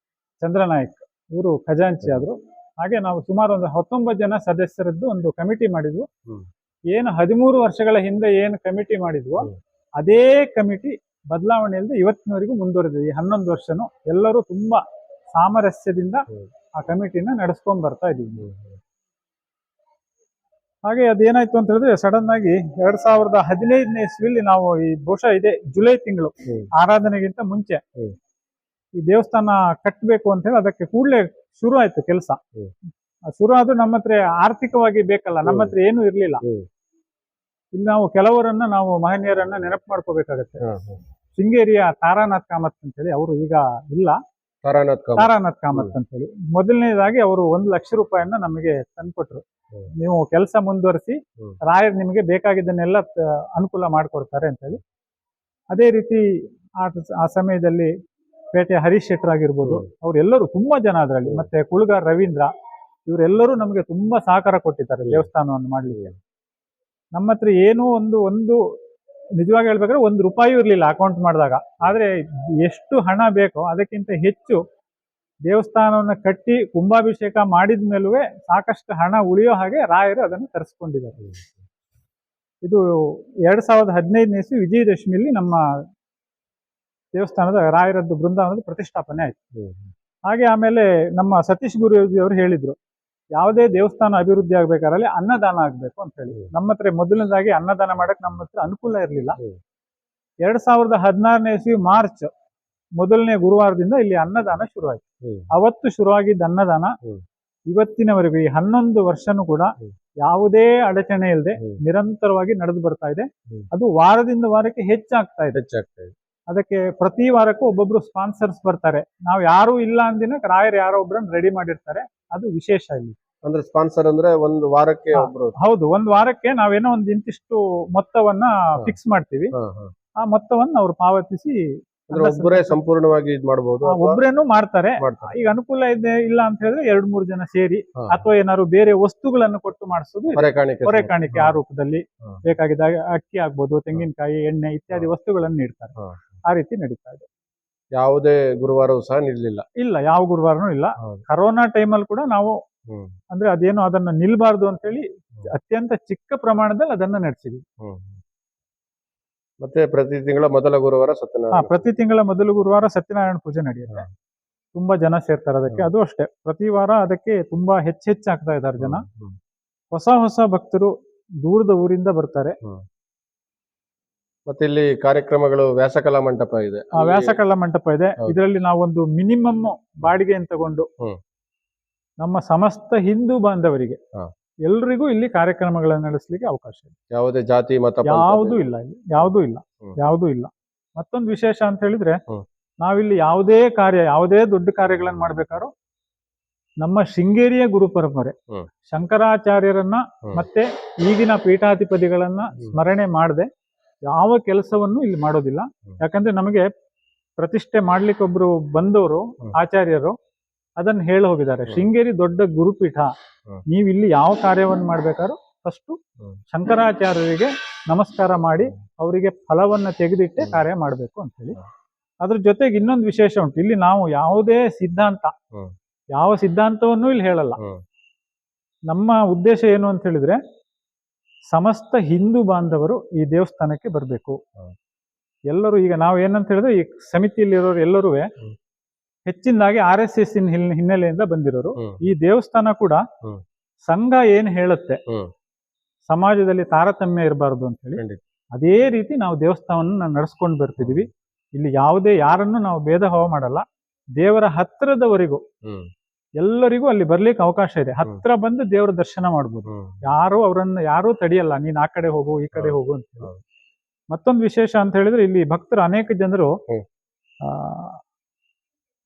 ಚಂದ್ರನಾಯಕ್ ಇವರು ಖಜಾಂಚಿ ಆದ್ರು. ಹಾಗೆ ನಾವು ಸುಮಾರು ಒಂದು 19 ಜನ ಸದಸ್ಯರದ್ದು ಒಂದು ಕಮಿಟಿ ಮಾಡಿದ್ವು. ಏನು 13 ವರ್ಷಗಳ ಹಿಂದೆ ಏನು ಕಮಿಟಿ ಮಾಡಿದ್ವು ಅದೇ ಕಮಿಟಿ ಬದಲಾವಣೆ ಇಲ್ಲದೆ ಇವತ್ತಿನವರೆಗೂ ಮುಂದುವರೆದಿದೆ. ಈ 11 ವರ್ಷನೂ ಎಲ್ಲರೂ ತುಂಬಾ ಸಾಮರಸ್ಯದಿಂದ ಆ ಕಮಿಟಿನ ನಡೆಸ್ಕೊಂಡ್ ಬರ್ತಾ ಇದೀವಿ. ಹಾಗೆ ಅದೇನಾಯ್ತು ಅಂತ ಹೇಳಿದ್ರೆ ಸಡನ್ ಆಗಿ 2015ನೇ ಇಸ್ವಿಲಿ ನಾವು ಈ ಬಹುಶಃ ಇದೆ ಜುಲೈ ತಿಂಗಳು ಆರಾಧನೆಗಿಂತ ಮುಂಚೆ ಈ ದೇವಸ್ಥಾನ ಕಟ್ಟಬೇಕು ಅಂತ ಹೇಳಿ ಅದಕ್ಕೆ ಕೂಡಲೇ ಶುರು ಆಯ್ತು ಕೆಲಸ. ಶುರು ಆದ್ರೂ ನಮ್ಮ ಹತ್ರ ಆರ್ಥಿಕವಾಗಿ ಬೇಕಲ್ಲ, ನಮ್ಮ ಹತ್ರ ಏನೂ ಇರ್ಲಿಲ್ಲ. ಇಲ್ಲಿ ನಾವು ಕೆಲವರನ್ನ ನಾವು ಮಹನೀಯರನ್ನ ನೆನಪು ಮಾಡ್ಕೋಬೇಕಾಗತ್ತೆ. ಶೃಂಗೇರಿಯ ತಾರಾನಾಥ್ ಕಾಮತ್ ಅಂತ ಹೇಳಿ, ಅವರು ಈಗ ಇಲ್ಲ, ತಾರಾನಾಥ್ ಕಾಮತ್ ಅಂತ ಹೇಳಿ. ಮೊದಲನೇದಾಗಿ ಅವರು 1 ಲಕ್ಷ ರೂಪಾಯಿಯನ್ನ ನಮಗೆ ತಂದ್ಕೊಟ್ರು. ನೀವು ಕೆಲಸ ಮುಂದುವರಿಸಿ, ರಾಯರ್ ನಿಮಗೆ ಬೇಕಾಗಿದ್ದನ್ನೆಲ್ಲ ಅನುಕೂಲ ಮಾಡಿಕೊಡ್ತಾರೆ ಅಂತ ಹೇಳಿ. ಅದೇ ರೀತಿ ಆ ಸಮಯದಲ್ಲಿ ಪೇಟೆ ಹರೀಶ್ ಶೆಟ್ಟರ್ ಆಗಿರ್ಬೋದು, ಅವರೆಲ್ಲರೂ ತುಂಬಾ ಜನ ಅದರಲ್ಲಿ, ಮತ್ತೆ ಕುಳುಗಾರ್ ರವೀಂದ್ರ, ಇವರೆಲ್ಲರೂ ನಮಗೆ ತುಂಬಾ ಸಹಕಾರ ಕೊಟ್ಟಿದ್ದಾರೆ ದೇವಸ್ಥಾನವನ್ನು ಮಾಡ್ಲಿಕ್ಕೆ. ನಮ್ಮ ಹತ್ರ ಏನೂ ಒಂದು ನಿಜವಾಗಿ ಹೇಳ್ಬೇಕಾದ್ರೆ 1 ರೂಪಾಯಿ ಇರ್ಲಿಲ್ಲ ಅಕೌಂಟ್ ಮಾಡಿದಾಗ. ಆದ್ರೆ ಎಷ್ಟು ಹಣ ಬೇಕೋ ಅದಕ್ಕಿಂತ ಹೆಚ್ಚು ದೇವಸ್ಥಾನವನ್ನು ಕಟ್ಟಿ ಕುಂಭಾಭಿಷೇಕ ಮಾಡಿದ ಮೇಲೂ ಸಾಕಷ್ಟು ಹಣ ಉಳಿಯೋ ಹಾಗೆ ರಾಯರು ಅದನ್ನು ತರಿಸ್ಕೊಂಡಿದ್ದಾರೆ. ಇದು 2015ನೇ ಇಸ್ವಿ ವಿಜಯದಶಮಿಯಲ್ಲಿ ನಮ್ಮ ದೇವಸ್ಥಾನದ ರಾಯರದ್ದು ಬೃಂದಾವನದ ಪ್ರತಿಷ್ಠಾಪನೆ ಆಯ್ತು. ಹಾಗೆ ಆಮೇಲೆ ನಮ್ಮ ಸತೀಶ್ ಗುರೂಜಿ ಅವರು ಹೇಳಿದ್ರು, ಯಾವುದೇ ದೇವಸ್ಥಾನ ಅಭಿವೃದ್ಧಿ ಆಗ್ಬೇಕಾದ್ರೆ ಅನ್ನದಾನ ಆಗ್ಬೇಕು ಅಂತ ಹೇಳಿ. ನಮ್ಮ ಹತ್ರ ಮೊದಲನೇದಾಗಿ ಅನ್ನದಾನ ಮಾಡಕ್ ನಮ್ಮ ಹತ್ರ ಅನುಕೂಲ ಇರಲಿಲ್ಲ. 2016ನೇ ಇಸ್ವಿ ಮಾರ್ಚ್ ಮೊದಲನೇ ಗುರುವಾರದಿಂದ ಇಲ್ಲಿ ಅನ್ನದಾನ ಶುರುವಾಯ್ತು. ಅವತ್ತು ಶುರುವಾಗಿದ್ದ ಅನ್ನದಾನ ಇವತ್ತಿನವರೆಗೂ ಈ 11 ವರ್ಷನೂ ಕೂಡ ಯಾವುದೇ ಅಡಚಣೆ ಇಲ್ಲದೆ ನಿರಂತರವಾಗಿ ನಡೆದು ಬರ್ತಾ ಇದೆ. ಅದು ವಾರದಿಂದ ವಾರಕ್ಕೆ ಹೆಚ್ಚಾಗ್ತಾ ಇದೆ. ಅದಕ್ಕೆ ಪ್ರತಿ ವಾರಕ್ಕೂ ಒಬ್ಬೊಬ್ರು ಸ್ಪಾನ್ಸರ್ಸ್ ಬರ್ತಾರೆ. ನಾವು ಯಾರು ಇಲ್ಲ ಅಂದಿನ ರಾಯರ್ ಯಾರೋ ಒಬ್ಬರನ್ನ ರೆಡಿ ಮಾಡಿರ್ತಾರೆ. ಅದು ವಿಶೇಷ ಇಲ್ಲಿ. ಅಂದ್ರೆ ಸ್ಪಾನ್ಸರ್ ಅಂದ್ರೆ ಒಂದು ವಾರಕ್ಕೆ ಒಬ್ರು? ಹೌದು, ಒಂದು ವಾರಕ್ಕೆ ನಾವೇನೋ ಒಂದು ಇಂತಿಷ್ಟು ಮೊತ್ತವನ್ನ ಫಿಕ್ಸ್ ಮಾಡ್ತೀವಿ. ಆ ಮೊತ್ತವನ್ನ ಅವ್ರು ಪಾವತಿಸಿ ಒಬ್ಬರೇ ಸಂಪೂರ್ಣವಾಗಿ ಇದ್ ಮಾಡಬಹುದು, ಒಬ್ರೇನು ಮಾಡ್ತಾರೆ. ಈಗ ಅನುಕೂಲ ಇದೆ ಇಲ್ಲ ಅಂತ ಹೇಳಿದ್ರೆ 2-3 ಜನ ಸೇರಿ, ಅಥವಾ ಏನಾದ್ರು ಬೇರೆ ವಸ್ತುಗಳನ್ನು ಕೊಟ್ಟು ಮಾಡಿಸೋದು, ಹೊರೆ ಕಾಣಿಕೆ ಆ ರೂಪದಲ್ಲಿ ಬೇಕಾಗಿದ್ದಾಗ ಅಕ್ಕಿ ಆಗ್ಬೋದು, ತೆಂಗಿನಕಾಯಿ, ಎಣ್ಣೆ ಇತ್ಯಾದಿ ವಸ್ತುಗಳನ್ನು ನೀಡ್ತಾರೆ. ಆ ರೀತಿ ನಡೀತಾ ಇದೆ. ಯಾವುದೇ ಗುರುವಾರವೂ ಸಹ ನಿಲ್ಲಿಲ್ಲ? ಇಲ್ಲ, ಯಾವ ಗುರುವಾರನೂ ಇಲ್ಲ. ಕರೋನಾ ಟೈಮಲ್ಲಿ ಕೂಡ ನಾವು ಅಂದ್ರೆ ಅದೇನು ಅದನ್ನ ನಿಲ್ಬಾರ್ದು ಅಂತ ಹೇಳಿ ಅತ್ಯಂತ ಚಿಕ್ಕ ಪ್ರಮಾಣದಲ್ಲಿ ಅದನ್ನ ನಡೆಸಿದ್ವಿ. ಮತ್ತೆ ಪ್ರತಿ ತಿಂಗಳ ಮೊದಲ ಗುರುವಾರ ಸತ್ಯನಾರಾಯಣ? ಪ್ರತಿ ತಿಂಗಳ ಮೊದಲ ಗುರುವಾರ ಸತ್ಯನಾರಾಯಣ ಪೂಜೆ ನಡೆಯುತ್ತೆ. ತುಂಬಾ ಜನ ಸೇರ್ತಾರೆ ಅದಕ್ಕೆ. ಅದು ಅಷ್ಟೇ, ಪ್ರತಿ ವಾರ ಅದಕ್ಕೆ ತುಂಬಾ ಹೆಚ್ಚಾಗ್ತಾ ಇದ್ದಾರೆ ಜನ. ಹೊಸ ಭಕ್ತರು ದೂರದ ಊರಿಂದ ಬರ್ತಾರೆ. ಮತ್ತೆ ಇಲ್ಲಿ ಕಾರ್ಯಕ್ರಮಗಳು, ವ್ಯಾಸಕಲಾ ಮಂಟಪ ಇದೆ. ವ್ಯಾಸಕಲಾ ಮಂಟಪ ಇದೆ. ಇದರಲ್ಲಿ ನಾವೊಂದು ಮಿನಿಮಮ್ ಬಾಡಿಗೆಯನ್ನು ತಗೊಂಡು ನಮ್ಮ ಸಮಸ್ತ ಹಿಂದೂ ಬಾಂಧವರಿಗೆ ಎಲ್ರಿಗೂ ಇಲ್ಲಿ ಕಾರ್ಯಕ್ರಮಗಳನ್ನು ನಡೆಸಲಿಕ್ಕೆ ಅವಕಾಶ ಇದೆ. ಯಾವುದೇ ಜಾತಿ ಮತ ಯಾವುದೂ ಇಲ್ಲ, ಇಲ್ಲಿ ಯಾವುದೂ ಇಲ್ಲ. ಮತ್ತೊಂದು ವಿಶೇಷ ಅಂತ ಹೇಳಿದ್ರೆ, ನಾವಿಲ್ಲಿ ಯಾವುದೇ ದೊಡ್ಡ ಕಾರ್ಯಗಳನ್ನು ಮಾಡ್ಬೇಕಾದ್ರೂ ನಮ್ಮ ಶೃಂಗೇರಿಯ ಗುರು ಪರಂಪರೆ ಶಂಕರಾಚಾರ್ಯರನ್ನ ಮತ್ತೆ ಈಗಿನ ಪೀಠಾಧಿಪತಿಗಳನ್ನ ಸ್ಮರಣೆ ಮಾಡದೆ ಯಾವ ಕೆಲಸವನ್ನು ಇಲ್ಲಿ ಮಾಡೋದಿಲ್ಲ. ಯಾಕಂದ್ರೆ ನಮಗೆ ಪ್ರತಿಷ್ಠೆ ಮಾಡ್ಲಿಕ್ಕೆ ಒಬ್ರು ಬಂದವರು ಆಚಾರ್ಯರು ಅದನ್ನ ಹೇಳಿ ಹೋಗಿದ್ದಾರೆ, ಶೃಂಗೇರಿ ದೊಡ್ಡ ಗುರುಪೀಠ, ನೀವು ಇಲ್ಲಿ ಯಾವ ಕಾರ್ಯವನ್ನು ಮಾಡ್ಬೇಕಾದ್ರೂ ಫಸ್ಟ್ ಶಂಕರಾಚಾರ್ಯರಿಗೆ ನಮಸ್ಕಾರ ಮಾಡಿ ಅವರಿಗೆ ಫಲವನ್ನ ತೆಗೆದಿಟ್ಟೆ ಕಾರ್ಯ ಮಾಡ್ಬೇಕು ಅಂತ ಹೇಳಿ. ಅದ್ರ ಜೊತೆಗೆ ಇನ್ನೊಂದು ವಿಶೇಷ ಉಂಟು, ಇಲ್ಲಿ ನಾವು ಯಾವುದೇ ಯಾವ ಸಿದ್ಧಾಂತವನ್ನು ಇಲ್ಲಿ ಹೇಳಲ್ಲ. ನಮ್ಮ ಉದ್ದೇಶ ಏನು ಅಂತ ಹೇಳಿದ್ರೆ, ಸಮಸ್ತ ಹಿಂದೂ ಬಾಂಧವರು ಈ ದೇವಸ್ಥಾನಕ್ಕೆ ಬರಬೇಕು. ಎಲ್ಲರೂ ಈಗ ನಾವು ಏನಂತ ಹೇಳಿದ್ರೆ, ಈ ಸಮಿತಿಯಲ್ಲಿರೋರು ಎಲ್ಲರೂ ಹೆಚ್ಚಿನದಾಗಿ RSS ಹಿನ್ನೆಲೆಯಿಂದ ಬಂದಿರೋರು. ಈ ದೇವಸ್ಥಾನ ಕೂಡ ಸಂಘ ಏನ್ ಹೇಳುತ್ತೆ, ಸಮಾಜದಲ್ಲಿ ತಾರತಮ್ಯ ಇರಬಾರ್ದು ಅಂತ ಹೇಳಿ ಅದೇ ರೀತಿ ನಾವು ದೇವಸ್ಥಾನವನ್ನು ನಡೆಸ್ಕೊಂಡು ಬರ್ತಿದೀವಿ. ಇಲ್ಲಿ ಯಾವುದೇ ಯಾರನ್ನು ನಾವು ಭೇದ ಭಾವ ಮಾಡಲ್ಲ. ದೇವರ ಹತ್ತಿರದವರೆಗೂ ಎಲ್ಲರಿಗೂ ಅಲ್ಲಿ ಬರ್ಲಿಕ್ಕೆ ಅವಕಾಶ ಇದೆ. ಹತ್ರ ಬಂದು ದೇವರ ದರ್ಶನ ಮಾಡ್ಬೋದು. ಯಾರು ತಡೆಯಲ್ಲ, ನೀನ್ ಆ ಕಡೆ ಹೋಗು ಈ ಕಡೆ ಹೋಗು ಅಂತ ಹೇಳಿ. ಮತ್ತೊಂದು ವಿಶೇಷ ಅಂತ ಹೇಳಿದ್ರೆ ಇಲ್ಲಿ ಭಕ್ತರು ಅನೇಕ ಜನರು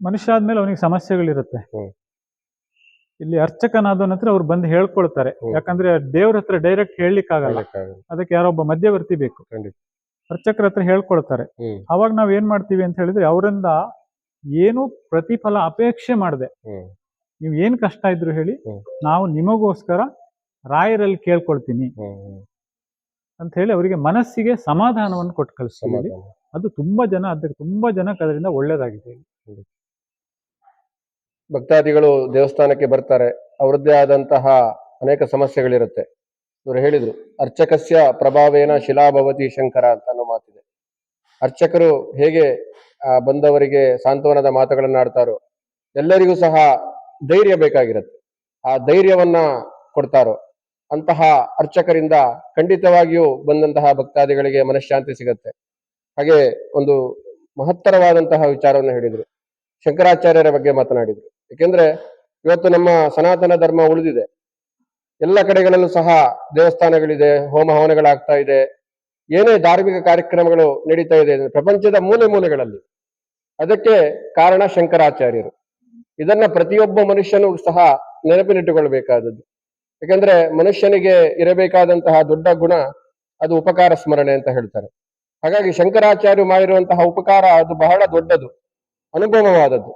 ಮನುಷ್ಯ ಆದ್ಮೇಲೆ ಅವನಿಗೆ ಸಮಸ್ಯೆಗಳಿರುತ್ತೆ. ಇಲ್ಲಿ ಅರ್ಚಕನಾದವನ ಹತ್ರ ಅವ್ರು ಬಂದು ಹೇಳ್ಕೊಳ್ತಾರೆ. ಯಾಕಂದ್ರೆ ದೇವ್ರ ಹತ್ರ ಡೈರೆಕ್ಟ್ ಹೇಳಲಿಕ್ಕೆ ಆಗಲ್ಲ, ಅದಕ್ಕೆ ಯಾರೊಬ್ಬ ಮಧ್ಯವರ್ತಿ ಬೇಕು. ಅರ್ಚಕರ ಹತ್ರ ಹೇಳ್ಕೊಳ್ತಾರೆ. ಅವಾಗ ನಾವ್ ಏನ್ ಮಾಡ್ತೀವಿ ಅಂತ ಹೇಳಿದ್ರೆ ಅವರಿಂದ ಏನು ಪ್ರತಿಫಲ ಅಪೇಕ್ಷೆ ಮಾಡದೆ, ನೀವ್ ಏನ್ ಕಷ್ಟ ಇದ್ರು ಹೇಳಿ, ನಾವು ನಿಮಗೋಸ್ಕರ ರಾಯರಲ್ಲಿ ಕೇಳ್ಕೊಳ್ತೀನಿ ಅಂತ ಹೇಳಿ ಅವರಿಗೆ ಮನಸ್ಸಿಗೆ ಸಮಾಧಾನವನ್ನು ಕೊಟ್ಟು ಕಳಿಸ್ತೀವಿ. ಅದು ತುಂಬಾ ಜನಕ್ಕೆ ಅದರಿಂದ ಒಳ್ಳೇದಾಗಿದೆ. ಭಕ್ತಾದಿಗಳು ದೇವಸ್ಥಾನಕ್ಕೆ ಬರ್ತಾರೆ, ಅವರದ್ದೇ ಆದಂತಹ ಅನೇಕ ಸಮಸ್ಯೆಗಳಿರುತ್ತೆ. ಇವರು ಹೇಳಿದ್ರು, ಅರ್ಚಕಸ್ಯ ಪ್ರಭಾವೇನ ಶಿಲಾಭವತಿ ಶಂಕರ ಅಂತ ಅನ್ನೋ ಮಾತಿದೆ. ಅರ್ಚಕರು ಹೇಗೆ ಬಂದವರಿಗೆ ಸಾಂತ್ವನದ ಮಾತುಗಳನ್ನು ಆಡ್ತಾರೋ, ಎಲ್ಲರಿಗೂ ಸಹ ಧೈರ್ಯ ಬೇಕಾಗಿರುತ್ತೆ. ಆ ಧೈರ್ಯವನ್ನ ಕೊಡ್ತಾರೋ ಅಂತಹ ಅರ್ಚಕರಿಂದ ಖಂಡಿತವಾಗಿಯೂ ಬಂದಂತಹ ಭಕ್ತಾದಿಗಳಿಗೆ ಮನಃಶಾಂತಿ ಸಿಗತ್ತೆ. ಹಾಗೆ ಒಂದು ಮಹತ್ತರವಾದಂತಹ ವಿಚಾರವನ್ನು ಹೇಳಿದ್ರು. ಶಂಕರಾಚಾರ್ಯರ ಬಗ್ಗೆ ಮಾತನಾಡಿದ್ರು. ಏಕೆಂದ್ರೆ ಇವತ್ತು ನಮ್ಮ ಸನಾತನ ಧರ್ಮ ಉಳಿದಿದೆ, ಎಲ್ಲ ಕಡೆಗಳಲ್ಲೂ ಸಹ ದೇವಸ್ಥಾನಗಳಿದೆ, ಹೋಮ ಹವನಗಳಾಗ್ತಾ ಇದೆ, ಏನೇ ಧಾರ್ಮಿಕ ಕಾರ್ಯಕ್ರಮಗಳು ನಡೀತಾ ಇದೆ ಪ್ರಪಂಚದ ಮೂಲೆ ಮೂಲೆಗಳಲ್ಲಿ. ಅದಕ್ಕೆ ಕಾರಣ ಶಂಕರಾಚಾರ್ಯರು. ಇದನ್ನ ಪ್ರತಿಯೊಬ್ಬ ಮನುಷ್ಯನೂ ಸಹ ನೆನಪಿನಿಟ್ಟುಕೊಳ್ಬೇಕಾದದ್ದು. ಯಾಕಂದ್ರೆ ಮನುಷ್ಯನಿಗೆ ಇರಬೇಕಾದಂತಹ ದೊಡ್ಡ ಗುಣ ಅದು ಉಪಕಾರ ಸ್ಮರಣೆ ಅಂತ ಹೇಳ್ತಾರೆ. ಹಾಗಾಗಿ ಶಂಕರಾಚಾರ್ಯರು ಮಾಡಿರುವಂತಹ ಉಪಕಾರ ಅದು ಬಹಳ ದೊಡ್ಡದು, ಅನುಭವವಾದದ್ದು.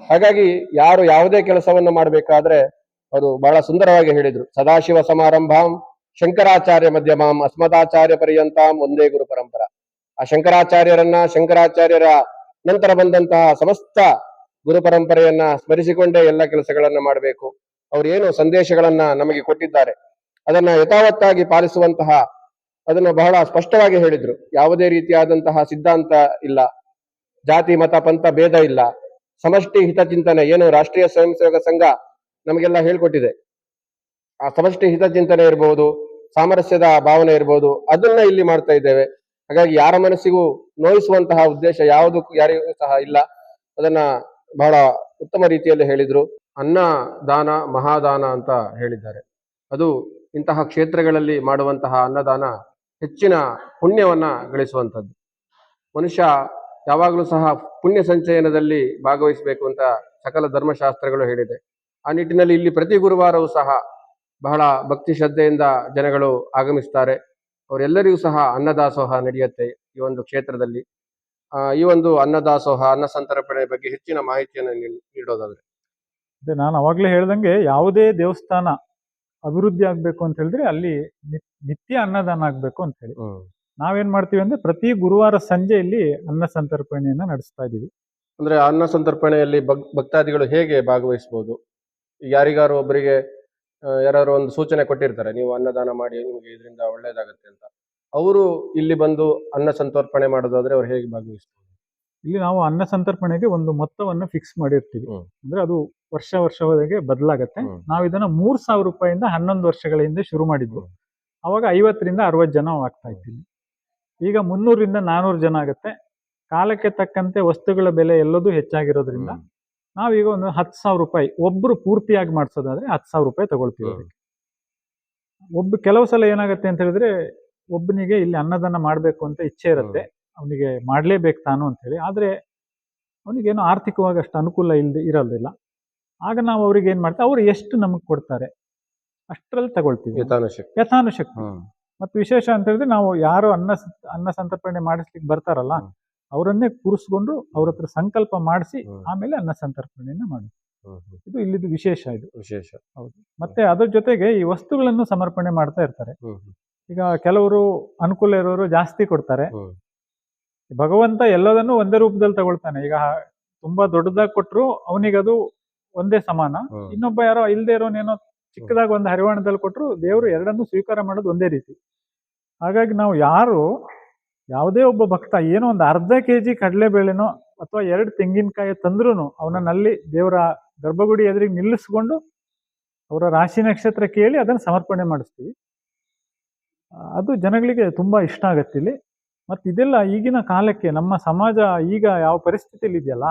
ಹಾಗಾಗಿ ಯಾರು ಯಾವುದೇ ಕೆಲಸವನ್ನ ಮಾಡಬೇಕಾದ್ರೆ ಅದು ಬಹಳ ಸುಂದರವಾಗಿ ಹೇಳಿದ್ರು. ಸದಾಶಿವ ಸಮಾರಂಭಾಂ ಶಂಕರಾಚಾರ್ಯ ಮಧ್ಯಮಾಂ ಅಸ್ಮದಾಚಾರ್ಯ ಪರ್ಯಂತಾಂ ಒಂದೇ ಗುರು ಪರಂಪರ. ಆ ಶಂಕರಾಚಾರ್ಯರ ನಂತರ ಬಂದಂತಹ ಸಮಸ್ತ ಗುರು ಪರಂಪರೆಯನ್ನ ಸ್ಮರಿಸಿಕೊಂಡೇ ಎಲ್ಲ ಕೆಲಸಗಳನ್ನ ಮಾಡಬೇಕು. ಅವ್ರು ಏನು ಸಂದೇಶಗಳನ್ನ ನಮಗೆ ಕೊಟ್ಟಿದ್ದಾರೆ ಅದನ್ನ ಯಥಾವತ್ತಾಗಿ ಪಾಲಿಸುವಂತಹ, ಅದನ್ನು ಬಹಳ ಸ್ಪಷ್ಟವಾಗಿ ಹೇಳಿದ್ರು. ಯಾವುದೇ ರೀತಿಯಾದಂತಹ ಸಿದ್ಧಾಂತ ಇಲ್ಲ, ಜಾತಿ ಮತ ಪಂಥ ಭೇದ ಇಲ್ಲ, ಸಮಷ್ಟಿ ಹಿತಚಿಂತನೆ ಏನು ರಾಷ್ಟ್ರೀಯ ಸ್ವಯಂ ಸೇವಕ ಸಂಘ ನಮಗೆಲ್ಲ ಹೇಳ್ಕೊಟ್ಟಿದೆ. ಆ ಸಮಷ್ಟಿ ಹಿತಚಿಂತನೆ ಇರ್ಬೋದು, ಸಾಮರಸ್ಯದ ಭಾವನೆ ಇರ್ಬೋದು, ಅದನ್ನ ಇಲ್ಲಿ ಮಾಡ್ತಾ ಇದ್ದೇವೆ. ಹಾಗಾಗಿ ಯಾರ ಮನಸ್ಸಿಗೂ ನೋಯಿಸುವಂತಹ ಉದ್ದೇಶ ಯಾರಿಗೂ ಸಹ ಇಲ್ಲ. ಅದನ್ನ ಬಹಳ ಉತ್ತಮ ರೀತಿಯಲ್ಲಿ ಹೇಳಿದ್ರು. ಅನ್ನ ದಾನ ಮಹಾದಾನ ಅಂತ ಹೇಳಿದ್ದಾರೆ. ಅದು ಇಂತಹ ಕ್ಷೇತ್ರಗಳಲ್ಲಿ ಮಾಡುವಂತಹ ಅನ್ನದಾನ ಹೆಚ್ಚಿನ ಪುಣ್ಯವನ್ನ ಗಳಿಸುವಂಥದ್ದು. ಮನುಷ್ಯ ಯಾವಾಗಲೂ ಸಹ ಪುಣ್ಯ ಸಂಚಯನದಲ್ಲಿ ಭಾಗವಹಿಸಬೇಕು ಅಂತ ಸಕಲ ಧರ್ಮಶಾಸ್ತ್ರಗಳು ಹೇಳಿದೆ. ಆ ನಿಟ್ಟಿನಲ್ಲಿ ಇಲ್ಲಿ ಪ್ರತಿ ಗುರುವಾರವೂ ಸಹ ಬಹಳ ಭಕ್ತಿ ಶ್ರದ್ಧೆಯಿಂದ ಜನಗಳು ಆಗಮಿಸ್ತಾರೆ. ಅವರೆಲ್ಲರಿಗೂ ಸಹ ಅನ್ನದಾಸೋಹ ನಡೆಯುತ್ತೆ ಈ ಒಂದು ಕ್ಷೇತ್ರದಲ್ಲಿ. ಈ ಒಂದು ಅನ್ನದಾಸೋಹ, ಅನ್ನ ಸಂತರ್ಪಣೆ ಬಗ್ಗೆ ಹೆಚ್ಚಿನ ಮಾಹಿತಿಯನ್ನು ನೀಡೋದಾದ್ರೆ, ನಾನು ಅವಾಗ್ಲೇ ಹೇಳ್ದಂಗೆ ಯಾವುದೇ ದೇವಸ್ಥಾನ ಅಭಿವೃದ್ಧಿ ಆಗ್ಬೇಕು ಅಂತ ಹೇಳಿದ್ರೆ ಅಲ್ಲಿ ನಿತ್ಯ ಅನ್ನದಾನ ಆಗ್ಬೇಕು ಅಂತ ಹೇಳಿ ನಾವೇನ್ ಮಾಡ್ತೀವಿ ಅಂದ್ರೆ ಪ್ರತಿ ಗುರುವಾರ ಸಂಜೆ ಇಲ್ಲಿ ಅನ್ನ ಸಂತರ್ಪಣೆಯನ್ನ ನಡೆಸ್ತಾ ಇದೀವಿ. ಅಂದ್ರೆ ಅನ್ನ ಸಂತರ್ಪಣೆಯಲ್ಲಿ ಭಕ್ತಾದಿಗಳು ಹೇಗೆ ಭಾಗವಹಿಸಬಹುದು? ಯಾರಿಗಾರು ಒಬ್ಬರಿಗೆ ಯಾರು ಒಂದು ಸೂಚನೆ ಕೊಟ್ಟಿರ್ತಾರೆ, ನೀವು ಅನ್ನದಾನ ಮಾಡಿ ನಿಮಗೆ ಇದರಿಂದ ಒಳ್ಳೇದಾಗತ್ತೆ ಅಂತ. ಅವರು ಇಲ್ಲಿ ಬಂದು ಅನ್ನ ಸಂತರ್ಪಣೆ ಮಾಡೋದಾದ್ರೆ ಅವ್ರು ಹೇಗೆ ಭಾಗವಹಿಸ್ತಾರೆ? ಇಲ್ಲಿ ನಾವು ಅನ್ನ ಸಂತರ್ಪಣೆಗೆ ಒಂದು ಮೊತ್ತವನ್ನು ಫಿಕ್ಸ್ ಮಾಡಿರ್ತೀವಿ. ಅಂದ್ರೆ ಅದು ವರ್ಷವರೆಗೆ ಬದಲಾಗತ್ತೆ. ನಾವು ಇದನ್ನ 3,000 ರೂಪಾಯಿಂದ 11 ವರ್ಷಗಳ ಹಿಂದೆ ಶುರು ಮಾಡಿದ್ವು. ಅವಾಗ 50ರಿಂದ 60 ಜನ ಆಗ್ತಾ ಇದ್ದೀವಿ. ಈಗ 300ರಿಂದ 400 ಜನ ಆಗುತ್ತೆ. ಕಾಲಕ್ಕೆ ತಕ್ಕಂತೆ ವಸ್ತುಗಳ ಬೆಲೆ ಎಲ್ಲದೂ ಹೆಚ್ಚಾಗಿರೋದ್ರಿಂದ ನಾವೀಗ ಒಂದು 10,000 ರೂಪಾಯಿ ಒಬ್ರು ಪೂರ್ತಿಯಾಗಿ ಮಾಡಿಸೋದಾದ್ರೆ 10,000 ರೂಪಾಯಿ ತಗೊಳ್ತೀವಿ. ಕೆಲವು ಸಲ ಏನಾಗುತ್ತೆ ಅಂತ ಹೇಳಿದ್ರೆ ಒಬ್ಬನಿಗೆ ಇಲ್ಲಿ ಅನ್ನದಾನ ಮಾಡ್ಬೇಕು ಅಂತ ಇಚ್ಛೆ ಇರುತ್ತೆ, ಅವನಿಗೆ ಮಾಡ್ಲೇಬೇಕು ತಾನು ಅಂತ ಹೇಳಿ. ಆದ್ರೆ ಅವನಿಗೇನು ಆರ್ಥಿಕವಾಗಿ ಅಷ್ಟು ಅನುಕೂಲ ಇರೋದಿಲ್ಲ. ಆಗ ನಾವು ಅವ್ರಿಗೆ ಏನ್ ಮಾಡ್ತೀವಿ, ಅವ್ರು ಎಷ್ಟು ನಮಗ್ ಕೊಡ್ತಾರೆ ಅಷ್ಟರಲ್ಲಿ ತಗೊಳ್ತೀವಿ, ಯಥಾನುಶಕ್ತಿ. ಮತ್ತು ವಿಶೇಷ ಅಂತ ಹೇಳಿದ್ರೆ ನಾವು ಯಾರು ಅನ್ನ ಸಂತರ್ಪಣೆ ಮಾಡಿಸ್ಲಿಕ್ಕೆ ಬರ್ತಾರಲ್ಲ ಅವರನ್ನೇ ಕೂರಿಸ್ಕೊಂಡು ಅವ್ರ ಹತ್ರ ಸಂಕಲ್ಪ ಮಾಡಿಸಿ ಆಮೇಲೆ ಅನ್ನ ಸಂತರ್ಪಣೆಯನ್ನ ಮಾಡಿ. ಇದು ಇಲ್ಲಿದ್ದು ವಿಶೇಷ. ಹೌದು. ಮತ್ತೆ ಅದ್ರ ಜೊತೆಗೆ ಈ ವಸ್ತುಗಳನ್ನು ಸಮರ್ಪಣೆ ಮಾಡ್ತಾ ಇರ್ತಾರೆ. ಈಗ ಕೆಲವರು ಅನುಕೂಲ ಇರೋರು ಜಾಸ್ತಿ ಕೊಡ್ತಾರೆ. ಭಗವಂತ ಎಲ್ಲದನ್ನು ಒಂದೇ ರೂಪದಲ್ಲಿ ತಗೊಳ್ತಾನೆ. ಈಗ ತುಂಬಾ ದೊಡ್ಡದಾಗಿ ಕೊಟ್ರು ಅವನಿಗದು ಒಂದೇ ಸಮಾನ. ಇನ್ನೊಬ್ಬ ಯಾರೋ ಇಲ್ದೇ ಇರೋನೇನೋ ಚಿಕ್ಕದಾಗಿ ಒಂದು ಹರಿವಾಣದಲ್ಲಿ ಕೊಟ್ರು ದೇವರು ಎರಡನ್ನೂ ಸ್ವೀಕಾರ ಮಾಡೋದು ಒಂದೇ ರೀತಿ. ಹಾಗಾಗಿ ನಾವು ಯಾವುದೇ ಒಬ್ಬ ಭಕ್ತ ಏನೋ ಒಂದು ಅರ್ಧ ಕೆಜಿ ಕಡಲೆಬೇಳೆನೋ ಅಥವಾ 2 ತೆಂಗಿನಕಾಯಿ ತಂದ್ರೂ ಅವನಲ್ಲಿ ದೇವರ ಗರ್ಭಗುಡಿ ಎದುರಿಗೆ ನಿಲ್ಲಿಸ್ಕೊಂಡು ಅವರ ರಾಶಿ ನಕ್ಷತ್ರ ಕೇಳಿ ಅದನ್ನು ಸಮರ್ಪಣೆ ಮಾಡಿಸ್ತೀವಿ. ಅದು ಜನಗಳಿಗೆ ತುಂಬಾ ಇಷ್ಟ ಆಗತ್ತೆ ಇಲ್ಲಿ. ಮತ್ತೆ ಇದೆಲ್ಲ ಈಗಿನ ಕಾಲಕ್ಕೆ ನಮ್ಮ ಸಮಾಜ ಈಗ ಯಾವ ಪರಿಸ್ಥಿತಿಯಲ್ಲಿ ಇದೆಯಲ್ಲ,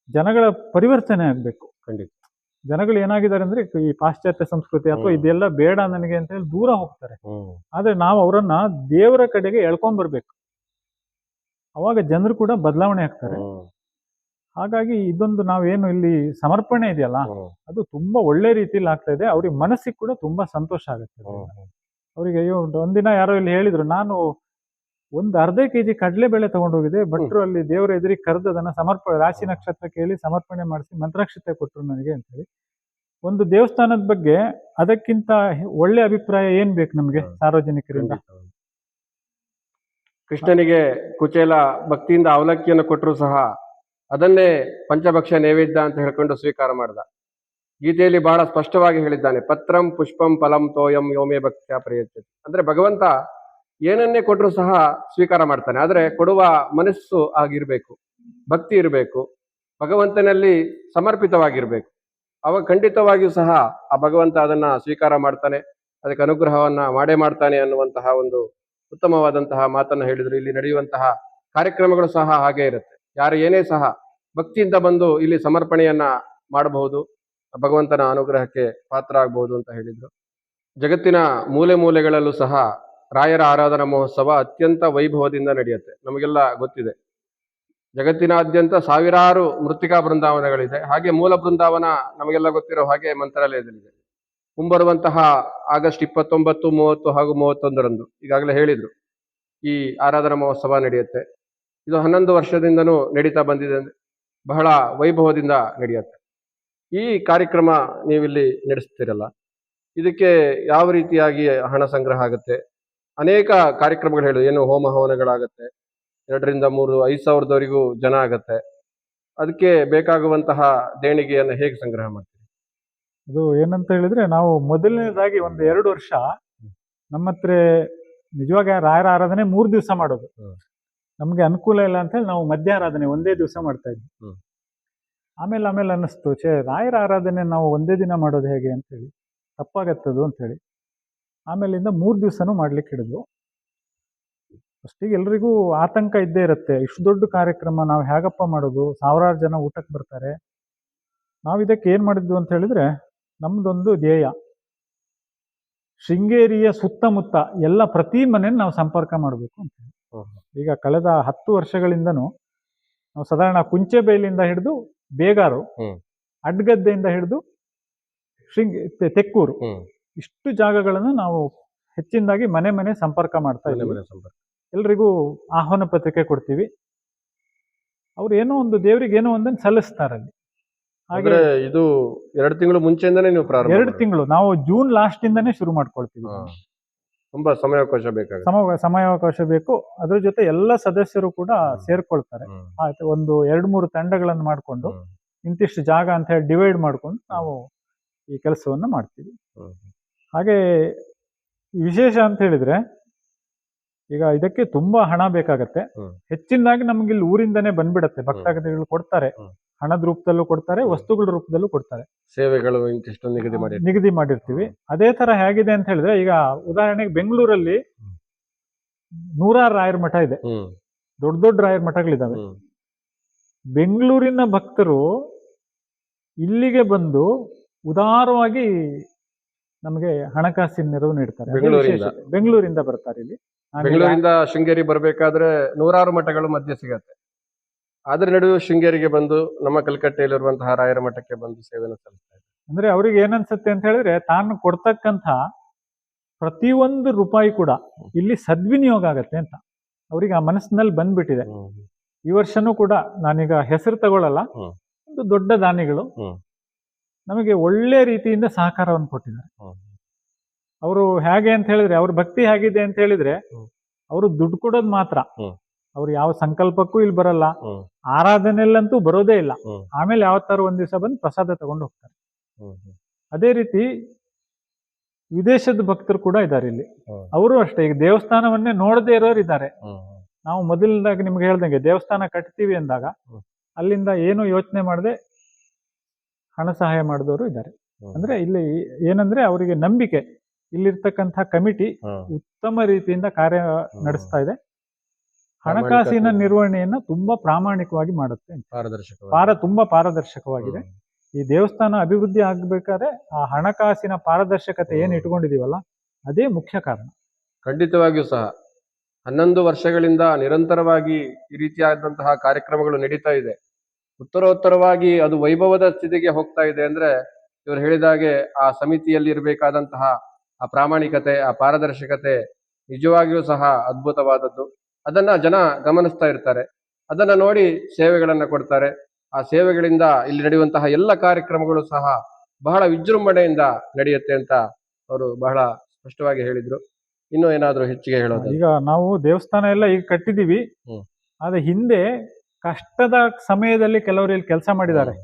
ಜನಗಳ ಪರಿವರ್ತನೆ ಆಗ್ಬೇಕು. ಖಂಡಿತ. ಜನಗಳು ಏನಾಗಿದ್ದಾರೆ ಅಂದ್ರೆ ಈ ಪಾಶ್ಚಾತ್ಯ ಸಂಸ್ಕೃತಿ ಅಥವಾ ಇದೆಲ್ಲ ಬೇಡ ನನಗೆ ಅಂತ ಹೇಳಿ ದೂರ ಹೋಗ್ತಾರೆ. ಆದ್ರೆ ನಾವು ಅವರನ್ನ ದೇವರ ಕಡೆಗೆ ಎಳ್ಕೊಂಡ್ ಬರ್ಬೇಕು, ಅವಾಗ ಜನರು ಕೂಡ ಬದಲಾವಣೆ ಆಗ್ತಾರೆ. ಹಾಗಾಗಿ ಇದೊಂದು ನಾವೇನು ಇಲ್ಲಿ ಸಮರ್ಪಣೆ ಇದೆಯಲ್ಲ ಅದು ತುಂಬಾ ಒಳ್ಳೆ ರೀತಿಯಲ್ಲಿ ಆಗ್ತಾ ಇದೆ. ಅವ್ರಿಗೆ ಮನಸ್ಸಿಗೆ ಕೂಡ ತುಂಬಾ ಸಂತೋಷ ಆಗುತ್ತೆ. ಅವರಿಗೆ ಅಯ್ಯೋ ಒಂದಿನ ಯಾರೋ ಇಲ್ಲಿ ಹೇಳಿದ್ರು, ನಾನು ಒಂದು ಅರ್ಧ ಕೆಜಿ ಕಡಲೆಬೇಳೆ ತಗೊಂಡೋಗಿದೆ, ಭಟ್ರು ಅಲ್ಲಿ ದೇವರ ಎದುರಿಗೆ ಕರೆದು ಅದನ್ನ ರಾಶಿ ನಕ್ಷತ್ರ ಕೇಳಿ ಸಮರ್ಪಣೆ ಮಾಡಿಸಿ ಮಂತ್ರಾಕ್ಷತೆ ಕೊಟ್ಟರು ನನಗೆ ಅಂತ ಹೇಳಿ. ಒಂದು ದೇವಸ್ಥಾನದ ಬಗ್ಗೆ ಅದಕ್ಕಿಂತ ಒಳ್ಳೆ ಅಭಿಪ್ರಾಯ ಏನ್ ಬೇಕು ನಮ್ಗೆ ಸಾರ್ವಜನಿಕರಿಂದ? ಕೃಷ್ಣನಿಗೆ ಕುಚೇಲ ಭಕ್ತಿಯಿಂದ ಅವಲಕ್ಕಿಯನ್ನು ಕೊಟ್ಟರು ಸಹ ಅದನ್ನೇ ಪಂಚಭಕ್ಷ ನೈವೇದ್ಯ ಅಂತ ಹೇಳ್ಕೊಂಡು ಸ್ವೀಕಾರ ಮಾಡ್ದ. ಗೀತೆಯಲ್ಲಿ ಬಹಳ ಸ್ಪಷ್ಟವಾಗಿ ಹೇಳಿದ್ದಾನೆ, ಪತ್ರಂ ಪುಷ್ಪಂ ಫಲಂ ತೋಯಂ ಯೋಮೇ ಭಕ್ತ್ಯಾ ಪ್ರಯಚ್ಛತಿ. ಅಂದ್ರೆ ಭಗವಂತ ಏನನ್ನೇ ಕೊಟ್ಟರು ಸಹ ಸ್ವೀಕಾರ ಮಾಡ್ತಾನೆ, ಆದ್ರೆ ಕೊಡುವ ಮನಸ್ಸು ಆಗಿರ್ಬೇಕು, ಭಕ್ತಿ ಇರಬೇಕು, ಭಗವಂತನಲ್ಲಿ ಸಮರ್ಪಿತವಾಗಿರ್ಬೇಕು. ಅವಾಗ ಖಂಡಿತವಾಗಿಯೂ ಸಹ ಆ ಭಗವಂತ ಅದನ್ನ ಸ್ವೀಕಾರ ಮಾಡ್ತಾನೆ, ಅದಕ್ಕೆ ಅನುಗ್ರಹವನ್ನ ಮಾಡೇ ಮಾಡ್ತಾನೆ ಅನ್ನುವಂತಹ ಒಂದು ಉತ್ತಮವಾದಂತಹ ಮಾತನ್ನು ಹೇಳಿದ್ರು. ಇಲ್ಲಿ ನಡೆಯುವಂತಹ ಕಾರ್ಯಕ್ರಮಗಳು ಸಹ ಹಾಗೆ ಇರುತ್ತೆ. ಯಾರು ಏನೇ ಸಹ ಭಕ್ತಿಯಿಂದ ಬಂದು ಇಲ್ಲಿ ಸಮರ್ಪಣೆಯನ್ನ ಮಾಡಬಹುದು, ಭಗವಂತನ ಅನುಗ್ರಹಕ್ಕೆ ಪಾತ್ರ ಆಗಬಹುದು ಅಂತ ಹೇಳಿದ್ರು. ಜಗತ್ತಿನ ಮೂಲೆ ಮೂಲೆಗಳಲ್ಲೂ ಸಹ ರಾಯರ ಆರಾಧನಾ ಮಹೋತ್ಸವ ಅತ್ಯಂತ ವೈಭವದಿಂದ ನಡೆಯುತ್ತೆ. ನಮಗೆಲ್ಲ ಗೊತ್ತಿದೆ, ಜಗತ್ತಿನಾದ್ಯಂತ ಸಾವಿರಾರು ಮೃತ್ತಿಕಾ ಬೃಂದಾವನಗಳಿದೆ. ಹಾಗೆ ಮೂಲ ಬೃಂದಾವನ ನಮಗೆಲ್ಲ ಗೊತ್ತಿರೋ ಹಾಗೆ ಮಂತ್ರಾಲಯದಲ್ಲಿದೆ. ಮುಂಬರುವಂತಹ ಆಗಸ್ಟ್ 29, 30 ಹಾಗೂ 31ರಂದು ಈಗಾಗಲೇ ಹೇಳಿದ್ರು ಈ ಆರಾಧನಾ ಮಹೋತ್ಸವ ನಡೆಯುತ್ತೆ. ಇದು 11 ವರ್ಷದಿಂದನೂ ನಡೀತಾ ಬಂದಿದೆ, ಬಹಳ ವೈಭವದಿಂದ ನಡೆಯುತ್ತೆ. ಈ ಕಾರ್ಯಕ್ರಮ ನೀವಿಲ್ಲಿ ನಡೆಸ್ತೀರಲ್ಲ, ಇದಕ್ಕೆ ಯಾವ ರೀತಿಯಾಗಿ ಹಣ ಸಂಗ್ರಹ ಆಗುತ್ತೆ? ಅನೇಕ ಕಾರ್ಯಕ್ರಮಗಳು ಹೇಳುದು, ಏನು ಹೋಮ ಹವನಗಳಾಗತ್ತೆ, 2 ರಿಂದ 3, 5,000ದವರೆಗೂ ಜನ ಆಗತ್ತೆ. ಅದಕ್ಕೆ ಬೇಕಾಗುವಂತಹ ದೇಣಿಗೆಯನ್ನು ಹೇಗೆ ಸಂಗ್ರಹ ಮಾಡ್ತೀವಿ? ಅದು ಏನಂತ ಹೇಳಿದ್ರೆ, ನಾವು ಮೊದಲನೇದಾಗಿ ಒಂದು 2 ವರ್ಷ ನಮ್ಮ ಹತ್ರ ನಿಜವಾಗಿ ರಾಯರ ಆರಾಧನೆ 3 ದಿವಸ ಮಾಡೋದು. ನಮ್ಗೆ ಅನುಕೂಲ ಇಲ್ಲ ಅಂತ ಹೇಳಿ ನಾವು ಮಧ್ಯಾರಾಧನೆ ಒಂದೇ ದಿವಸ ಮಾಡ್ತಾ ಇದ್ವಿ. ಆಮೇಲೆ ಅನ್ನಿಸ್ತು, ರಾಯರ ಆರಾಧನೆ ನಾವು ಒಂದೇ ದಿನ ಮಾಡೋದು ಹೇಗೆ ಅಂತ ಹೇಳಿ, ತಪ್ಪಾಗತ್ತದು ಅಂತ ಹೇಳಿ ಆಮೇಲಿಂದ 3 ದಿವಸನೂ ಮಾಡ್ಲಿಕ್ಕೆ ಹಿಡಿದ್ವು. ಫಸ್ಟಿಗೆ ಎಲ್ರಿಗೂ ಆತಂಕ ಇದ್ದೇ ಇರುತ್ತೆ, ಇಷ್ಟು ದೊಡ್ಡ ಕಾರ್ಯಕ್ರಮ ನಾವು ಹೇಗಪ್ಪ ಮಾಡೋದು, ಸಾವಿರಾರು ಜನ ಊಟಕ್ಕೆ ಬರ್ತಾರೆ. ನಾವು ಇದಕ್ಕೆ ಏನ್ ಮಾಡಿದ್ವಿ ಅಂತ ಹೇಳಿದ್ರೆ, ನಮ್ದೊಂದು ಧ್ಯೇಯ, ಶೃಂಗೇರಿಯ ಸುತ್ತಮುತ್ತ ಎಲ್ಲ ಪ್ರತಿ ಮನೆಯನ್ನು ನಾವು ಸಂಪರ್ಕ ಮಾಡಬೇಕು ಅಂತ ಹೇಳಿ. ಈಗ ಕಳೆದ 10 ವರ್ಷಗಳಿಂದನೂ ನಾವು ಸಾಧಾರಣ ಕುಂಚೆಬೈಲಿಂದ ಹಿಡಿದು ಬೇಗಾರು, ಅಡ್ಗದ್ದೆಯಿಂದ ಹಿಡಿದು ತೆಕ್ಕೂರು, ಇಷ್ಟು ಜಾಗಗಳನ್ನು ನಾವು ಹೆಚ್ಚಿನದಾಗಿ ಮನೆ ಸಂಪರ್ಕ ಮಾಡ್ತಾ ಇದ್ದೀವಿ. ಎಲ್ರಿಗೂ ಆಹ್ವಾನ ಪತ್ರಿಕೆ ಕೊಡ್ತೀವಿ. ಅವ್ರು ಏನೋ ಒಂದು ದೇವರಿಗೆ ಏನೋ ಒಂದನ್ನು ಸಲ್ಲಿಸ್ತಾರಲ್ಲಿ. ಹಾಗೆ ಇದು 2 ತಿಂಗಳು ಮುಂಚೆಯಿಂದಾನೇ ನೀವು ಪ್ರಾರಂಭ? 2 ತಿಂಗಳು, ನಾವು ಜೂನ್ ಲಾಸ್ಟ್ ಇಂದಾನೇ ಶುರು ಮಾಡ್ಕೊಳ್ತೀವಿ. ತುಂಬಾ ಸಮಯಾವಕಾಶ ಬೇಕಾಗುತ್ತೆ. ಸಮಯಾವಕಾಶ ಬೇಕು. ಅದ್ರ ಜೊತೆ ಎಲ್ಲ ಸದಸ್ಯರು ಕೂಡ ಸೇರ್ಕೊಳ್ತಾರೆ. ಆಯ್ತು, ಒಂದು 2-3 ತಂಡಗಳನ್ನು ಮಾಡ್ಕೊಂಡು ಇಂತಿಷ್ಟು ಜಾಗ ಅಂತ ಹೇಳಿ ಡಿವೈಡ್ ಮಾಡ್ಕೊಂಡು ನಾವು ಈ ಕೆಲಸವನ್ನ ಮಾಡ್ತೀವಿ. ಹಾಗೆ ವಿಶೇಷ ಅಂತ ಹೇಳಿದ್ರೆ, ಈಗ ಇದಕ್ಕೆ ತುಂಬಾ ಹಣ ಬೇಕಾಗತ್ತೆ. ಹೆಚ್ಚಿನದಾಗಿ ನಮ್ಗೆ ಇಲ್ಲಿ ಊರಿಂದನೇ ಬಂದ್ಬಿಡತ್ತೆ, ಭಕ್ತಾದಿಗಳು ಕೊಡ್ತಾರೆ, ಹಣದ ರೂಪದಲ್ಲೂ ಕೊಡ್ತಾರೆ, ವಸ್ತುಗಳ ರೂಪದಲ್ಲೂ ಕೊಡ್ತಾರೆ. ಸೇವೆಗಳು ಇಂತಿಷ್ಟು ನಿಗದಿ ಮಾಡಿರ್ತೀವಿ. ಅದೇ ತರ ಹೇಗಿದೆ ಅಂತ ಹೇಳಿದ್ರೆ, ಈಗ ಉದಾಹರಣೆಗೆ ಬೆಂಗಳೂರಲ್ಲಿ 100 ರಾಯರ ಮಠ ಇದೆ, ದೊಡ್ಡ ರಾಯರ ಮಠಗಳಿದಾವೆ. ಬೆಂಗಳೂರಿನ ಭಕ್ತರು ಇಲ್ಲಿಗೆ ಬಂದು ಉದಾರವಾಗಿ ನಮಗೆ ಹಣಕಾಸಿನ ನೆರವು ನೀಡ್ತಾರೆ. ಬೆಂಗಳೂರಿಂದ ಬರ್ತಾರೆ ಇಲ್ಲಿ. ಬೆಂಗಳೂರಿಂದ ಶೃಂಗೇರಿ ಬರ್ಬೇಕಾದ್ರೆ 100 ಮಠಗಳು ಮಧ್ಯೆ ಸಿಗತ್ತೆ. ಅದ್ರ ನಡುವೆ ಶೃಂಗೇರಿಗೆ ಬಂದು ನಮ್ಮ ಕಲ್ಕಟ್ಟೆಯಲ್ಲಿರುವಂತಹ ರಾಯರ ಮಠಕ್ಕೆ ಬಂದು ಸೇವೆಯನ್ನು ಸಲ್ಲಿಸ್ತಾರೆ. ಅಂದ್ರೆ ಅವ್ರಿಗೆ ಏನನ್ಸುತ್ತೆ ಅಂತ ಹೇಳಿದ್ರೆ, ತಾನು ಕೊಡ್ತಕ್ಕಂಥ ಪ್ರತಿಯೊಂದು ರೂಪಾಯಿ ಕೂಡ ಇಲ್ಲಿ ಸದ್ವಿನಿಯೋಗ ಆಗತ್ತೆ ಅಂತ ಅವ್ರಿಗೆ ಆ ಮನಸ್ಸಿನಲ್ಲಿ ಬಂದ್ಬಿಟ್ಟಿದೆ. ಈ ವರ್ಷನೂ ಕೂಡ ನಾನೀಗ ಹೆಸರು ತಗೊಳ್ಳಲ್ಲ, ಒಂದು ದೊಡ್ಡ ದಾನಿಗಳು ನಮಗೆ ಒಳ್ಳೆ ರೀತಿಯಿಂದ ಸಹಕಾರವನ್ನು ಕೊಟ್ಟಿದ್ದಾರೆ. ಅವರು ಹೇಗೆ ಅಂತ ಹೇಳಿದ್ರೆ, ಅವ್ರ ಭಕ್ತಿ ಹೇಗಿದೆ ಅಂತ ಹೇಳಿದ್ರೆ, ಅವರು ದುಡ್ಡು ಕೊಡೋದು ಮಾತ್ರ, ಅವ್ರು ಯಾವ ಸಂಕಲ್ಪಕ್ಕೂ ಇಲ್ಲಿ ಬರಲ್ಲ, ಆರಾಧನೆಯಲ್ಲಂತೂ ಬರೋದೇ ಇಲ್ಲ. ಆಮೇಲೆ ಯಾವತ್ತಾರು ಒಂದ್ ದಿವಸ ಬಂದು ಪ್ರಸಾದ ತಗೊಂಡು ಹೋಗ್ತಾರೆ. ಅದೇ ರೀತಿ ವಿದೇಶದ ಭಕ್ತರು ಕೂಡ ಇದ್ದಾರೆ ಇಲ್ಲಿ. ಅವರು ಅಷ್ಟೇ, ಈಗ ದೇವಸ್ಥಾನವನ್ನೇ ನೋಡದೇ ಇರೋರು ಇದ್ದಾರೆ. ನಾವು ಮೊದಲದಾಗಿ ನಿಮ್ಗೆ ಹೇಳ್ದಂಗೆ ದೇವಸ್ಥಾನ ಕಟ್ತೀವಿ ಅಂದಾಗ ಅಲ್ಲಿಂದ ಏನು ಯೋಚನೆ ಮಾಡದೆ ಹಣ ಸಹಾಯ ಮಾಡಿದವರು ಇದ್ದಾರೆ. ಅಂದ್ರೆ ಇಲ್ಲಿ ಏನಂದ್ರೆ, ಅವರಿಗೆ ನಂಬಿಕೆ, ಇಲ್ಲಿರ್ತಕ್ಕಂಥ ಕಮಿಟಿ ಉತ್ತಮ ರೀತಿಯಿಂದ ಕಾರ್ಯ ನಡೆಸ್ತಾ ಇದೆ. ಹಣಕಾಸಿನ ನಿರ್ವಹಣೆಯನ್ನ ತುಂಬಾ ಪ್ರಾಮಾಣಿಕವಾಗಿ ಮಾಡುತ್ತೆ, ತುಂಬಾ ಪಾರದರ್ಶಕವಾಗಿದೆ. ಈ ದೇವಸ್ಥಾನ ಅಭಿವೃದ್ಧಿ ಆಗ್ಬೇಕಾದ್ರೆ ಆ ಹಣಕಾಸಿನ ಪಾರದರ್ಶಕತೆ ಏನು ಇಟ್ಕೊಂಡಿದೀವಲ್ಲ ಅದೇ ಮುಖ್ಯ ಕಾರಣ. ಖಂಡಿತವಾಗಿಯೂ ಸಹ 11 ವರ್ಷಗಳಿಂದ ನಿರಂತರವಾಗಿ ಈ ರೀತಿಯಾದಂತಹ ಕಾರ್ಯಕ್ರಮಗಳು ನಡೀತಾ ಇದೆ. ಉತ್ತರೋತ್ತರವಾಗಿ ಅದು ವೈಭವದ ಸ್ಥಿತಿಗೆ ಹೋಗ್ತಾ ಇದೆ ಅಂದ್ರೆ ಇವರು ಹೇಳಿದಾಗೆ ಆ ಸಮಿತಿಯಲ್ಲಿ ಇರಬೇಕಾದಂತಹ ಆ ಪ್ರಾಮಾಣಿಕತೆ, ಆ ಪಾರದರ್ಶಕತೆ ನಿಜವಾಗಿಯೂ ಸಹ ಅದ್ಭುತವಾದದ್ದು. ಅದನ್ನ ಜನ ಗಮನಿಸ್ತಾ ಇರ್ತಾರೆ, ಅದನ್ನ ನೋಡಿ ಸೇವೆಗಳನ್ನ ಕೊಡ್ತಾರೆ. ಆ ಸೇವೆಗಳಿಂದ ಇಲ್ಲಿ ನಡೆಯುವಂತಹ ಎಲ್ಲ ಕಾರ್ಯಕ್ರಮಗಳು ಸಹ ಬಹಳ ವಿಜೃಂಭಣೆಯಿಂದ ನಡೆಯುತ್ತೆ ಅಂತ ಅವರು ಬಹಳ ಸ್ಪಷ್ಟವಾಗಿ ಹೇಳಿದ್ರು. ಇನ್ನೂ ಏನಾದ್ರೂ ಹೆಚ್ಚಿಗೆ ಹೇಳೋದು? ಈಗ ನಾವು ದೇವಸ್ಥಾನ ಎಲ್ಲ ಈಗ ಕಟ್ಟಿದೀವಿ, ಆದ್ರೆ ಹಿಂದೆ ಕಷ್ಟದ ಸಮಯದಲ್ಲಿ ಕೆಲವರು ಇಲ್ಲಿ ಕೆಲಸ ಮಾಡಿದ್ದಾರೆ.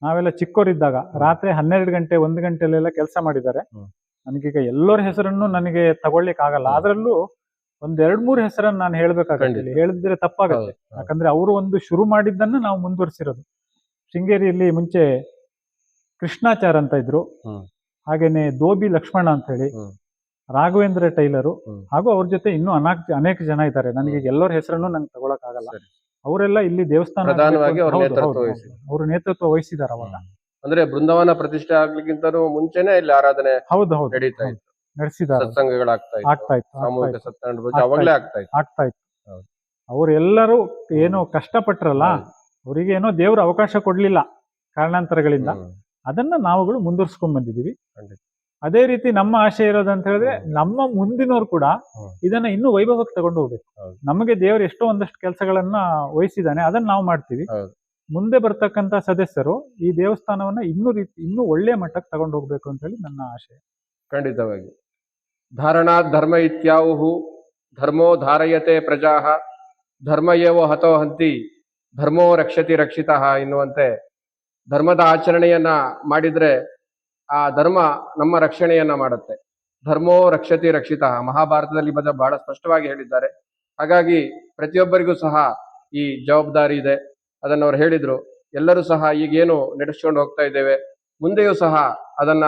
ನಾವೆಲ್ಲ ಚಿಕ್ಕವರಿದ್ದಾಗ ರಾತ್ರಿ 12 ಗಂಟೆ 1 ಗಂಟೆಲೆಲ್ಲ ಕೆಲಸ ಮಾಡಿದ್ದಾರೆ. ನನಗೀಗ ಎಲ್ಲರ ಹೆಸರನ್ನು ನನಗೆ ತಗೊಳ್ಳಿಕ್ ಆಗಲ್ಲ, ಅದ್ರಲ್ಲೂ ಒಂದ್ 2-3 ಹೆಸರನ್ನು ನಾನು ಹೇಳ್ಬೇಕಾಗತ್ತೆ. ಹೇಳಿದ್ರೆ ತಪ್ಪಾಗುತ್ತೆ, ಯಾಕಂದ್ರೆ ಅವರು ಒಂದು ಶುರು ಮಾಡಿದ್ದನ್ನ ನಾವು ಮುಂದುವರಿಸಿರೋದು. ಶೃಂಗೇರಿಯಲ್ಲಿ ಮುಂಚೆ ಕೃಷ್ಣಾಚಾರ್ ಅಂತ ಇದ್ರು, ಹಾಗೇನೆ ದೋಬಿ ಲಕ್ಷ್ಮಣ ಅಂತ ಹೇಳಿ, ರಾಘವೇಂದ್ರ ಟೈಲರು, ಹಾಗೂ ಅವ್ರ ಜೊತೆ ಇನ್ನೂ ಅನೇಕ ಜನ ಇದ್ದಾರೆ. ನನಗೆ ಎಲ್ಲರ ಹೆಸರನ್ನು ನಂಗೆ ತಗೊಳಕ್ ಆಗಲ್ಲ. ಅವರೆಲ್ಲ ಇಲ್ಲಿ ದೇವಸ್ಥಾನ ಅವರು ನೇತೃತ್ವ ವಹಿಸಿದ್ದಾರೆ ಅವಾಗ. ಅಂದ್ರೆ ಬೃಂದಾವನ ಪ್ರತಿಷ್ಠೆ ಆಗ್ಲಿಕ್ಕಿಂತನೂ ಮುಂಚೆನೆ ಇಲ್ಲಿ ಆರಾಧನೆ ಹೌದು ನಡೀತಾ ಇತ್ತು, ನಡೆಸಿದ್ದಾರೆ, ಆಗ್ತಾ ಇತ್ತು, ಸಾಮೂಹಿಕ ಸತ್ಸಂಗ ಅವಾಗಲೇ ಆಗ್ತಾ ಇತ್ತು. ಅವರೆಲ್ಲರೂ ಏನೋ ಕಷ್ಟಪಟ್ರಲ್ಲ, ಅವರಿಗೆ ಏನೋ ದೇವ್ರ ಅವಕಾಶ ಕೊಡ್ಲಿಲ್ಲ ಕಾರಣಾಂತರಗಳಿಂದ, ಅದನ್ನ ನಾವುಗಳು ಮುಂದುವರ್ಸ್ಕೊಂಡ್ ಬಂದಿದೀವಿ. ಅದೇ ರೀತಿ ನಮ್ಮ ಆಶೆ ಇರೋದಂತ ಹೇಳಿದ್ರೆ ನಮ್ಮ ಮುಂದಿನವ್ರು ಕೂಡ ಇದನ್ನ ಇನ್ನೂ ವೈಭವಕ್ಕೆ ತಗೊಂಡು ಹೋಗ್ಬೇಕು. ನಮಗೆ ದೇವರು ಎಷ್ಟೋ ಒಂದಷ್ಟು ಕೆಲಸಗಳನ್ನ ವಹಿಸಿದಾನೆ, ಅದನ್ನ ನಾವು ಮಾಡ್ತೀವಿ. ಮುಂದೆ ಬರ್ತಕ್ಕಂತ ಸದಸ್ಯರು ಈ ದೇವಸ್ಥಾನವನ್ನ ಇನ್ನೂ ಒಳ್ಳೆ ಮಟ್ಟಕ್ಕೆ ತಗೊಂಡು ಹೋಗ್ಬೇಕು ಅಂತ ಹೇಳಿ ನನ್ನ ಆಶೆ. ಖಂಡಿತವಾಗಿ. ಧಾರಣಾತ್ ಧರ್ಮ ಇತ್ಯಾವುಹು ಧರ್ಮೋ ಧಾರಯತೆ ಪ್ರಜಾಹ ಧರ್ಮ ಏವೋ ಹತೋ ಹಂತಿ ಧರ್ಮೋ ರಕ್ಷತಿ ರಕ್ಷಿತಃ ಎನ್ನುವಂತೆ ಧರ್ಮದ ಆಚರಣೆಯನ್ನ ಮಾಡಿದ್ರೆ ಆ ಧರ್ಮ ನಮ್ಮ ರಕ್ಷಣೆಯನ್ನ ಮಾಡುತ್ತೆ. ಧರ್ಮೋ ರಕ್ಷತಿ ರಕ್ಷಿತಃ ಮಹಾಭಾರತದಲ್ಲಿ ಬಹಳ ಸ್ಪಷ್ಟವಾಗಿ ಹೇಳಿದ್ದಾರೆ. ಹಾಗಾಗಿ ಪ್ರತಿಯೊಬ್ಬರಿಗೂ ಸಹ ಈ ಜವಾಬ್ದಾರಿ ಇದೆ, ಅದನ್ನು ಅವ್ರು ಹೇಳಿದ್ರು. ಎಲ್ಲರೂ ಸಹ ಈಗೇನು ನಡೆಸ್ಕೊಂಡು ಹೋಗ್ತಾ ಇದ್ದೇವೆ, ಮುಂದೆಯೂ ಸಹ ಅದನ್ನ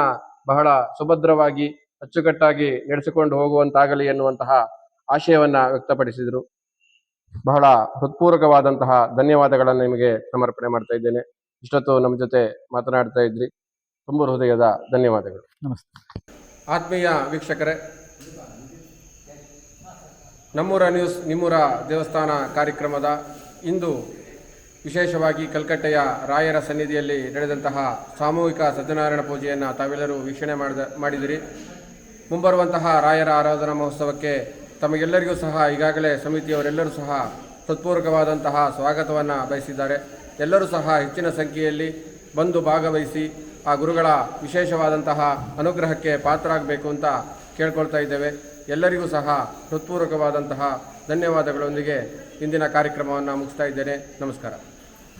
ಬಹಳ ಸುಭದ್ರವಾಗಿ ಅಚ್ಚುಕಟ್ಟಾಗಿ ನಡೆಸಿಕೊಂಡು ಹೋಗುವಂತಾಗಲಿ ಎನ್ನುವಂತಹ ಆಶಯವನ್ನ ವ್ಯಕ್ತಪಡಿಸಿದ್ರು. ಬಹಳ ಹೃತ್ಪೂರ್ವಕವಾದಂತಹ ಧನ್ಯವಾದಗಳನ್ನು ನಿಮಗೆ ಸಮರ್ಪಣೆ ಮಾಡ್ತಾ ಇದ್ದೇನೆ. ಇಷ್ಟೊತ್ತು ನಮ್ಮ ಜೊತೆ ಮಾತನಾಡ್ತಾ ಇದ್ರಿ, ತುಂಬ ಹೃದಯದ ಧನ್ಯವಾದಗಳು. ನಮಸ್ತೆ. ಆತ್ಮೀಯ ವೀಕ್ಷಕರೇ, ನಮ್ಮೂರ ನ್ಯೂಸ್ ನಿಮ್ಮೂರ ದೇವಸ್ಥಾನ ಕಾರ್ಯಕ್ರಮದ ಇಂದು ವಿಶೇಷವಾಗಿ ಕಲ್ಕಟ್ಟೆಯ ರಾಯರ ಸನ್ನಿಧಿಯಲ್ಲಿ ನಡೆದಂತಹ ಸಾಮೂಹಿಕ ಸತ್ಯನಾರಾಯಣ ಪೂಜೆಯನ್ನು ತಾವೆಲ್ಲರೂ ವೀಕ್ಷಣೆ ಮಾಡಿದಿರಿ. ಮುಂಬರುವಂತಹ ರಾಯರ ಆರಾಧನಾ ಮಹೋತ್ಸವಕ್ಕೆ ತಮಗೆಲ್ಲರಿಗೂ ಸಹ ಈಗಾಗಲೇ ಸಮಿತಿಯವರೆಲ್ಲರೂ ಸಹ ಹೃತ್ಪೂರ್ವಕವಾದಂತಹ ಸ್ವಾಗತವನ್ನು ಬಯಸಿದ್ದಾರೆ. ಎಲ್ಲರೂ ಸಹ ಹೆಚ್ಚಿನ ಸಂಖ್ಯೆಯಲ್ಲಿ ಬಂದು ಭಾಗವಹಿಸಿ ಆ ಗುರುಗಳ ವಿಶೇಷವಾದಂತಹ ಅನುಗ್ರಹಕ್ಕೆ ಪಾತ್ರರಾಗಬೇಕು ಅಂತ ಕೇಳ್ಕೊಳ್ತಾ ಇದ್ದೇವೆ. ಎಲ್ಲರಿಗೂ ಸಹ ಹೃತ್ಪೂರ್ವಕವಾದಂತಹ ಧನ್ಯವಾದಗಳೊಂದಿಗೆ ಇಂದಿನ ಕಾರ್ಯಕ್ರಮವನ್ನು ಮುಗಿಸ್ತಾ ಇದ್ದೇನೆ. ನಮಸ್ಕಾರ.